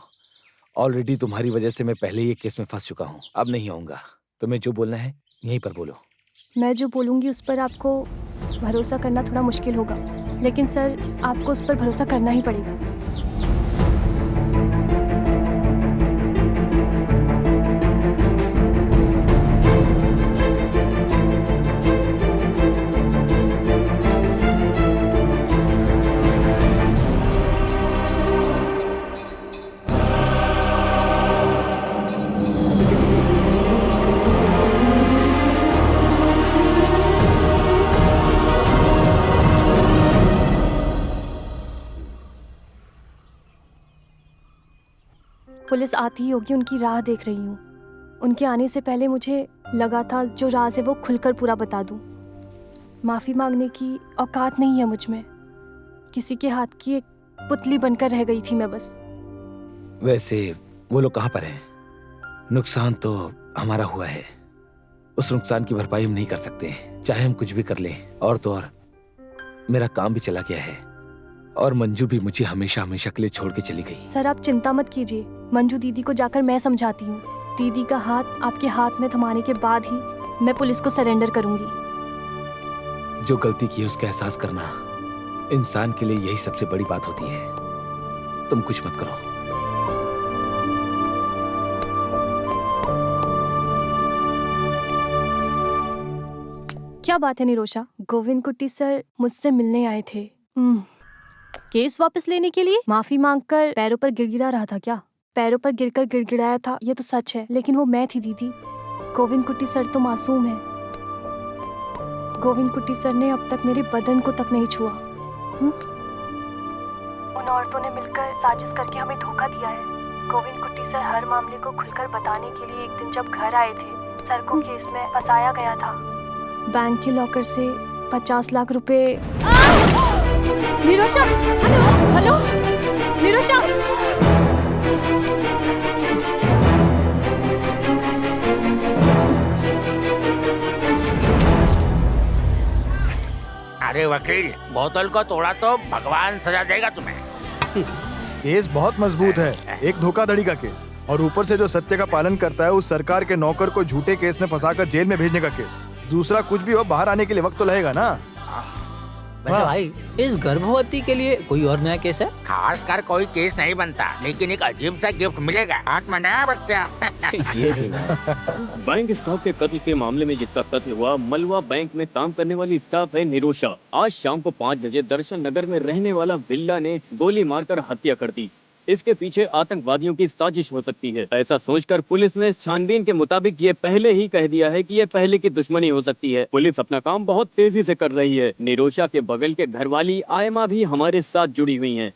ऑलरेडी तुम्हारी वजह से मैं पहले ही केस में फंस चुका हूँ। अब नहीं आऊंगा। तुम्हें जो बोलना है यहीं पर बोलो। मैं जो बोलूँगी उस पर आपको भरोसा करना थोड़ा मुश्किल होगा, लेकिन सर आपको उस पर भरोसा करना ही पड़ेगा। पुलिस आती ही होगी, उनकी राह देख रही हूँ। उनके आने से पहले मुझे लगा था जो राज है वो खुलकर पूरा बता दूँ। माफ़ी मांगने की औकात नहीं है मुझ में। किसी के हाथ की एक पुतली बनकर रह गई थी मैं बस। वैसे वो लोग कहाँ पर हैं? नुकसान तो हमारा हुआ है, उस नुकसान की भरपाई हम नहीं कर सकते, चाहे हम कुछ भी कर लें। और तो और मेरा काम भी चला गया है और मंजू भी मुझे हमेशा हमेशा के लिए छोड़ के चली गई। सर आप चिंता मत कीजिए, मंजू दीदी को जाकर मैं समझाती हूँ। दीदी का हाथ आपके हाथ में थमाने के बाद ही मैं पुलिस को सरेंडर करूंगी। जो गलती की है उसका एहसास करना इंसान के लिए यही सबसे बड़ी बात होती है। तुम कुछ मत करो। क्या बात है निरोशा? गोविंद कुट्टी सर मुझसे मिलने आए थे। केस वापस लेने के लिए? माफी मांगकर पैरों पर गिड़गिड़ा रहा था क्या? पैरों पर गिरकर गिड़गिड़ाया था, ये तो सच है, लेकिन वो मैं थी दीदी। गोविंद कुट्टी सर तो मासूम है। गोविंद कुट्टी सर ने अब तक मेरे बदन को तक नहीं छुआ। उन औरतों ने मिलकर साजिश करके हमें धोखा दिया है। गोविंद कुट्टी सर हर मामले को खुलकर बताने के लिए एक दिन जब घर आए थे, सर को केस में फंसाया गया था। बैंक के लॉकर से 50 लाख रुपए। निरोशा, हेलो हेलो, निरोशा। निरोशा। अरे वकील, बोतल को तोड़ा तो भगवान सजा देगा तुम्हें। केस बहुत मजबूत है, एक धोखाधड़ी का केस, और ऊपर से जो सत्य का पालन करता है उस सरकार के नौकर को झूठे केस में फंसाकर जेल में भेजने का केस। दूसरा कुछ भी हो, बाहर आने के लिए वक्त तो लगेगा ना। वैसे भाई, इस गर्भवती के लिए कोई और नया केस है? खास कर कोई केस नहीं बनता, लेकिन एक अजीब सा गिफ्ट मिलेगा। हाथ में नया बच्चा। ये भी बैंक स्टाफ के कत्ल के मामले में जिसका कत्ल हुआ, मलवा बैंक में काम करने वाली स्टाफ है निरोशा। आज शाम को 5 बजे दर्शन नगर में रहने वाला बिल्ला ने गोली मारकर हत्या कर दी। इसके पीछे आतंकवादियों की साजिश हो सकती है। ऐसा सोचकर पुलिस ने छानबीन के मुताबिक ये पहले ही कह दिया है कि ये पहले की दुश्मनी हो सकती है। पुलिस अपना काम बहुत तेजी से कर रही है। निरोशा के बगल के घरवाली आयमा भी हमारे साथ जुड़ी हुई हैं।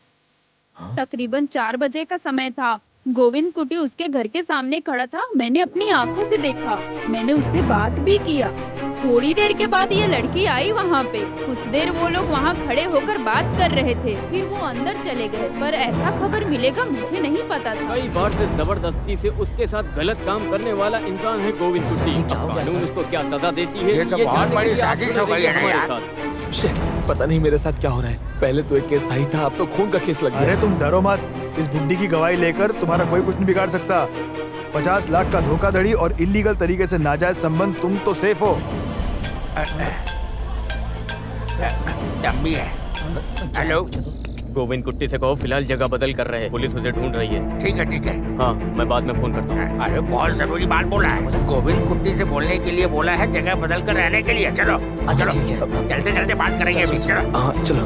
तकरीबन 4 बजे का समय था। गोविंद कुटी उसके घर के सामने खड़ा था। मैंने अपनी आंखों से देखा, मैंने उससे बात भी किया। थोड़ी देर के बाद ये लड़की आई वहाँ पे। कुछ देर वो लोग वहाँ खड़े होकर बात कर रहे थे, फिर वो अंदर चले गए। पर ऐसा खबर मिलेगा मुझे नहीं पता था। कई बार से जबरदस्ती से उसके साथ गलत काम करने वाला इंसान है गोविंद कुटी। कानून उसको क्या सजा देती है, ये तो बहुत बड़ी साजिश हो गई है ना यार। पता नहीं मेरे साथ क्या हो रहा है। पहले तो एक केस था ही था, अब तो खून का केस लग गया। अरे तुम डरो मत, इस बुड्ढी की गवाही लेकर तुम्हारा कोई कुछ नहीं बिगाड़ सकता। 50 लाख का धोखाधड़ी और इलीगल तरीके से नाजायज संबंध, तुम तो सेफ हो। डम्बी है। हेलो, गोविंद कुट्टी से कहो फिलहाल जगह बदल कर रहे हैं, पुलिस उसे ढूंढ रही है। ठीक है ठीक है। हाँ, मैं बाद में फोन करता हूँ। अरे बहुत जरूरी बात बोला है। गोविंद कुट्टी से बोलने के लिए बोला है, जगह बदल कर रहने के लिए। चलो चलो, चलते चलते बात करेंगे अभी। चलो हाँ चलो।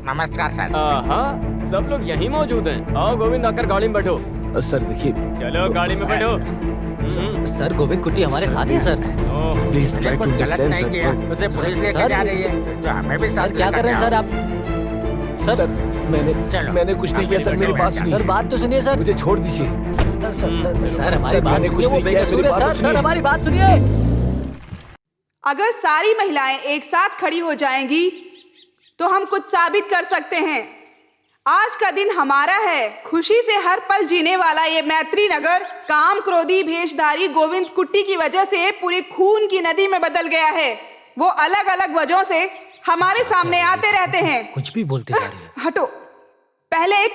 नमस्कार सर। हाँ, सब लोग यहीं मौजूद हैं। आओ गोविंद, आकर गाड़ी में बैठो। सर देखिए, चलो गाड़ी में बैठो। सर गोविंद कुट्टी हमारे साथ है sir. Please try to understand sir. उसे पुलिस लेकर जा रही है, तो हमें भी साथ क्या कर रहे हैं सर आप? सर मैंने कुछ नहीं किया सर, मेरी बात सुनिए। सर बात तो सुनिए सर। मुझे छोड़ दीजिए सर, हमारी बात सुनिए, वो बेकसूर है सर। सर हमारी बात सुनिए। अगर सारी महिलाएं एक साथ खड़ी हो जाएंगी तो हम कुछ साबित कर सकते हैं। आज का दिन हमारा है। खुशी से हर पल जीने वाला ये मैत्री नगर काम क्रोधी भेषधारी गोविंद कुट्टी की वजह से पूरी खून की नदी में बदल गया है। वो अलग अलग वजहों से हमारे सामने आते रहते हैं। कुछ भी बोलते जा रही है। हटो। पहले एक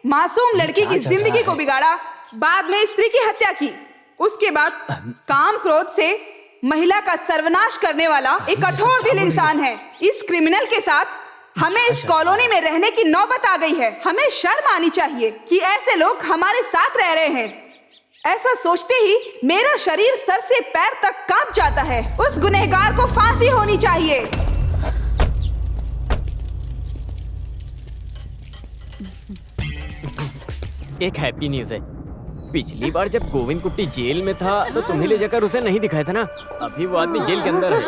मासूम लड़की की जिंदगी को बिगाड़ा, बाद में स्त्री की हत्या की, उसके बाद काम क्रोध से महिला का सर्वनाश करने वाला एक कठोर दिल इंसान है। इस क्रिमिनल के साथ हमें इस कॉलोनी में रहने की नौबत आ गई है। हमें शर्म आनी चाहिए कि ऐसे लोग हमारे साथ रह रहे हैं। ऐसा सोचते ही मेरा शरीर सर से पैर तक कांप जाता है। उस गुनहगार को फांसी होनी चाहिए। एक हैप्पी न्यूज है। पिछली बार जब गोविंद कुट्टी जेल में था तो तुम्हें ले जाकर उसे नहीं दिखाया था ना। अभी वो आदमी जेल के अंदर है।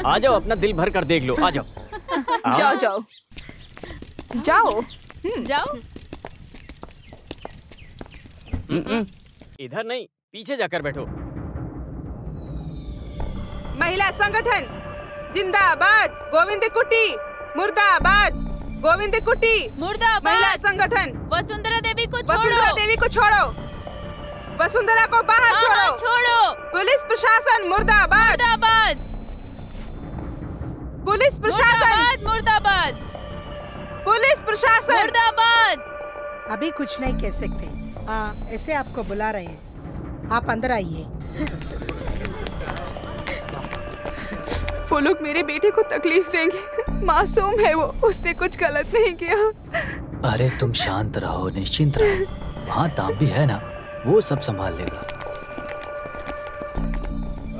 आ जाओ, अपना दिल भर कर देख लो। आ जाओ। जाओ जाओ जाओ जाओ। इधर नहीं, पीछे जाकर बैठो। महिला संगठन जिंदाबाद। गोविंद कुट्टी मुर्दाबाद। गोविंद कुट्टी मुर्दाबाद। महिला संगठन वसुंधरा देवी को छोड़ो। वसुंधरा देवी को छोड़ो। वसुंधरा को बाहर छोड़ो। छोड़ो। पुलिस प्रशासन मुर्दाबाद। मुर्दाबाद। पुलिस प्रशासन मुर्दाबाद। पुलिस प्रशासन मुर्दाबाद। अभी कुछ नहीं कह सकते। ऐसे आपको बुला रहे हैं, आप अंदर आइए। वो लोग मेरे बेटे को तकलीफ देंगे। मासूम है वो, उसने कुछ गलत नहीं किया। अरे तुम शांत रहो, निश्चिंत रहो। वहाँ तांबी है ना, वो सब संभाल लेगा।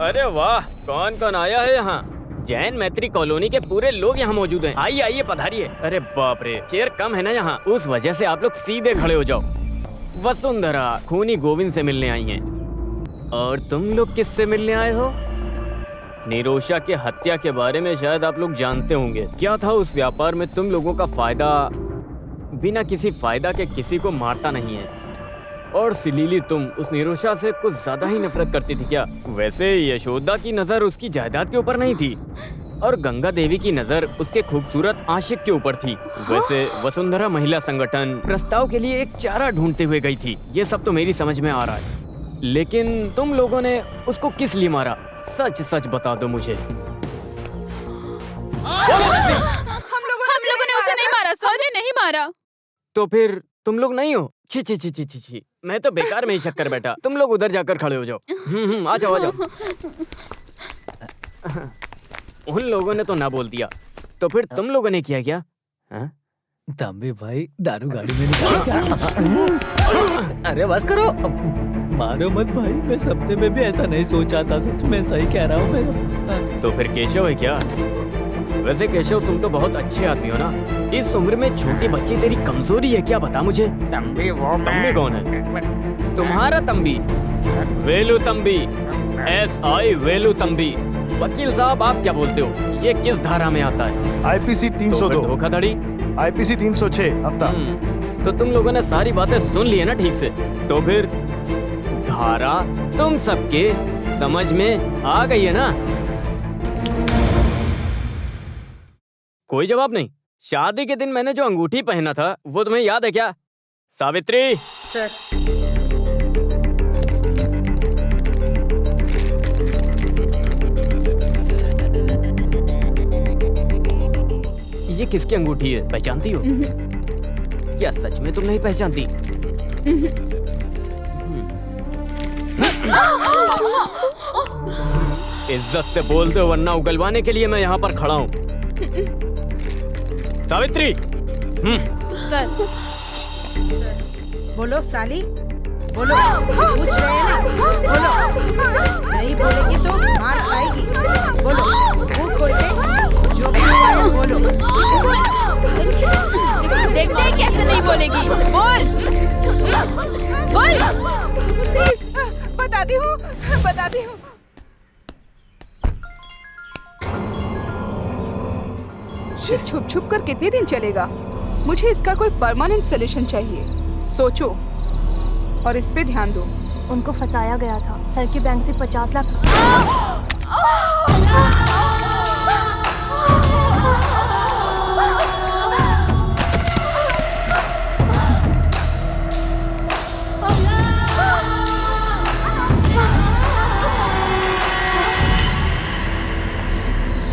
अरे वाह, कौन कौन आया है यहाँ? जैन मैत्री कॉलोनी के पूरे लोग यहाँ मौजूद हैं। आइए आइए, पधारिए। अरे बाप रे, चेयर कम है ना यहाँ, उस वजह से आप लोग सीधे खड़े हो जाओ। वसुंधरा खूनी गोविंद से मिलने आई हैं। और तुम लोग किससे मिलने आए हो? निरोशा के हत्या के बारे में शायद आप लोग जानते होंगे। क्या था उस व्यापार में तुम लोगों का फायदा? बिना किसी फायदा के किसी को मारता नहीं है। और सिलीली, तुम उस निरोशा से कुछ ज्यादा ही नफरत करती थी क्या? वैसे यशोदा की नजर उसकी जायदाद के ऊपर नहीं थी, और गंगा देवी की नजर उसके खूबसूरत आशिक के ऊपर थी। वैसे वसुंधरा महिला संगठन प्रस्ताव के लिए एक चारा ढूंढते हुए गई थी। ये सब तो मेरी समझ में आ रहा है, लेकिन तुम लोगों ने उसको किस लिए मारा? सच सच बता दो मुझे। हम लोगों ने उसे नहीं मारा सर, ने नहीं मारा। तो फिर तुम लोग नहीं हो? छी छी छी छी छी छी, मैं तो बेकार में ही शक कर बैठा। तुम लोग उधर जाकर खड़े हो जाओ। आ जाओ आ जाओ। उन लोगों ने तो ना बोल दिया, तो फिर तुम लोगों ने किया क्या? तंबी भाई दारू गाड़ी में निकाल क्या? अरे बस करो, मारो मत भाई, मैं सपने में भी ऐसा नहीं सोचा था, सच में सही कह रहा हूँ मैं। तो फिर केशव है क्या? वैसे केशव तुम तो बहुत अच्छे आदमी हो ना, इस उम्र में छोटी बच्ची तेरी कमजोरी है क्या, बता मुझे। तंबी वो तंबी कौन है? तुम्हारा तंबी, वेलू तंबी, SI वेलू तंबी। वकील साहब आप क्या बोलते हो, ये किस धारा में आता है? IPC 302 धोखाधड़ी, IPC 306 हफ्ता। तो तुम लोगों ने सारी बातें सुन ली है ना ठीक से? तो फिर धारा तुम सबके समझ में आ गई है ना? कोई जवाब नहीं। शादी के दिन मैंने जो अंगूठी पहना था वो तुम्हें याद है क्या? सावित्री सर। ये किसकी अंगूठी है, पहचानती हो? क्या सच में तुम नहीं पहचानती? इज्जत से बोल दो वरना उगलवाने के लिए मैं यहाँ पर खड़ा हूँ। सावित्री। सर। बोलो साली, बोलो, पूछ रहे हैं ना, बोलो। नहीं बोलेगी तो मार खाएगी। बोलो, मुंह खोल के जो भी हुआ है बोलो। देखते हैं कैसे नहीं बोलेगी, बोल बोल। बताती हूँ, बताती हूँ। ये छुप छुप कर कितने दिन चलेगा? मुझे इसका कोई परमानेंट सोल्यूशन चाहिए। सोचो और इस पे ध्यान दो। उनको फंसाया गया था, सर के बैंक से 50 लाख।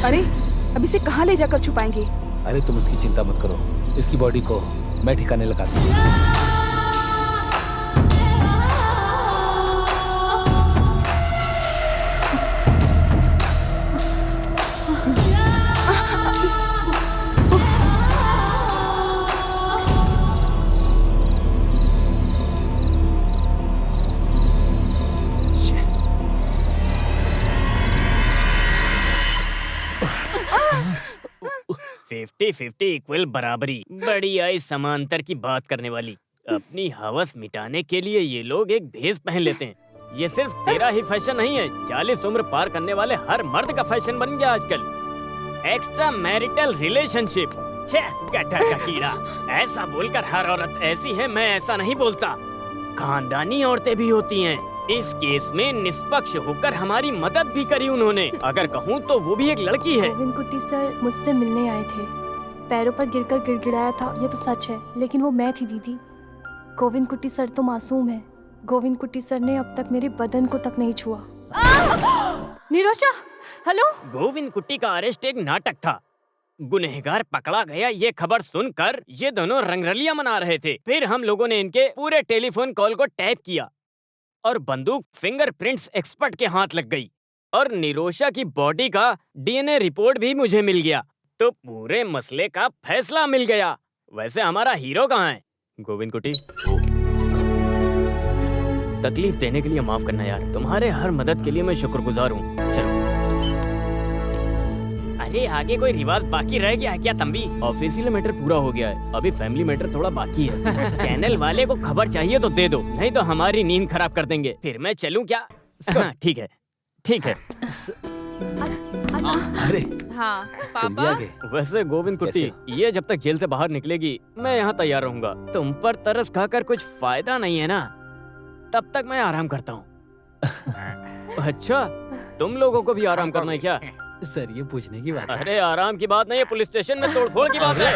अरे अब इसे कहाँ ले जाकर छुपाएंगे? अरे तुम उसकी चिंता मत करो, इसकी बॉडी को मैं ठिकाने लगा दूंगा। इक्वल बराबरी, बड़ी आई समांतर की बात करने वाली। अपनी हवस मिटाने के लिए ये लोग एक भेष पहन लेते हैं। ये सिर्फ तेरा ही फैशन नहीं है, 40 उम्र पार करने वाले हर मर्द का फैशन बन गया आजकल। एक्स्ट्रा मैरिटल रिलेशनशिप, गटर का कीड़ा। ऐसा बोलकर हर औरत ऐसी है, मैं ऐसा नहीं बोलता। खानदानी औरतें भी होती हैं। इस केस में निष्पक्ष होकर हमारी मदद भी करी उन्होंने। अगर कहूँ तो वो भी एक लड़की है। गोविंद कुट्टी सर मुझसे मिलने आए थे, पैरों पर गिरकर गिड़गिड़ाया था, ये तो सच है, लेकिन वो मैं थी दीदी। गोविंद कुट्टी सर तो मासूम है। गोविंद कुट्टी सर ने अब तक मेरे बदन को तक नहीं छुआ। निरोशा, हेलो। गोविंद कुट्टी का अरेस्ट एक नाटक था। गुनहगार पकड़ा गया ये खबर सुनकर ये दोनों रंगरलियां मना रहे थे। फिर हम लोगों ने इनके पूरे टेलीफोन कॉल को टैप किया और बंदूक फिंगरप्रिंट्स एक्सपर्ट के हाथ लग गई और निरोशा की बॉडी का DNA रिपोर्ट भी मुझे मिल गया। तो पूरे मसले का फैसला मिल गया। वैसे हमारा हीरो कहाँ है? गोविंद कुट्टी, तकलीफ देने के लिए माफ करना यार। तुम्हारे हर मदद के लिए मैं शुक्रगुजार हूँ। चलो। अरे आगे कोई रिवाज बाकी रह गया है क्या तंबी? ऑफिशियल मैटर पूरा हो गया है, अभी फैमिली मैटर थोड़ा बाकी है। चैनल वाले को खबर चाहिए तो दे दो, नहीं तो हमारी नींद खराब कर देंगे। फिर मैं चलूं क्या? हाँ, ठीक है, ठीक है। अरे हाँ पापा। वैसे गोविंद कुट्टी, ये जब तक जेल से बाहर निकलेगी मैं यहाँ तैयार रहूंगा। तुम पर तरस खाकर कुछ फायदा नहीं है ना, तब तक मैं आराम करता हूँ। अच्छा, तुम लोगों को भी आराम करना है क्या? सर ये पूछने की बात है। अरे आराम की बात नहीं है, पुलिस स्टेशन में तोड़फोड़ की बात है।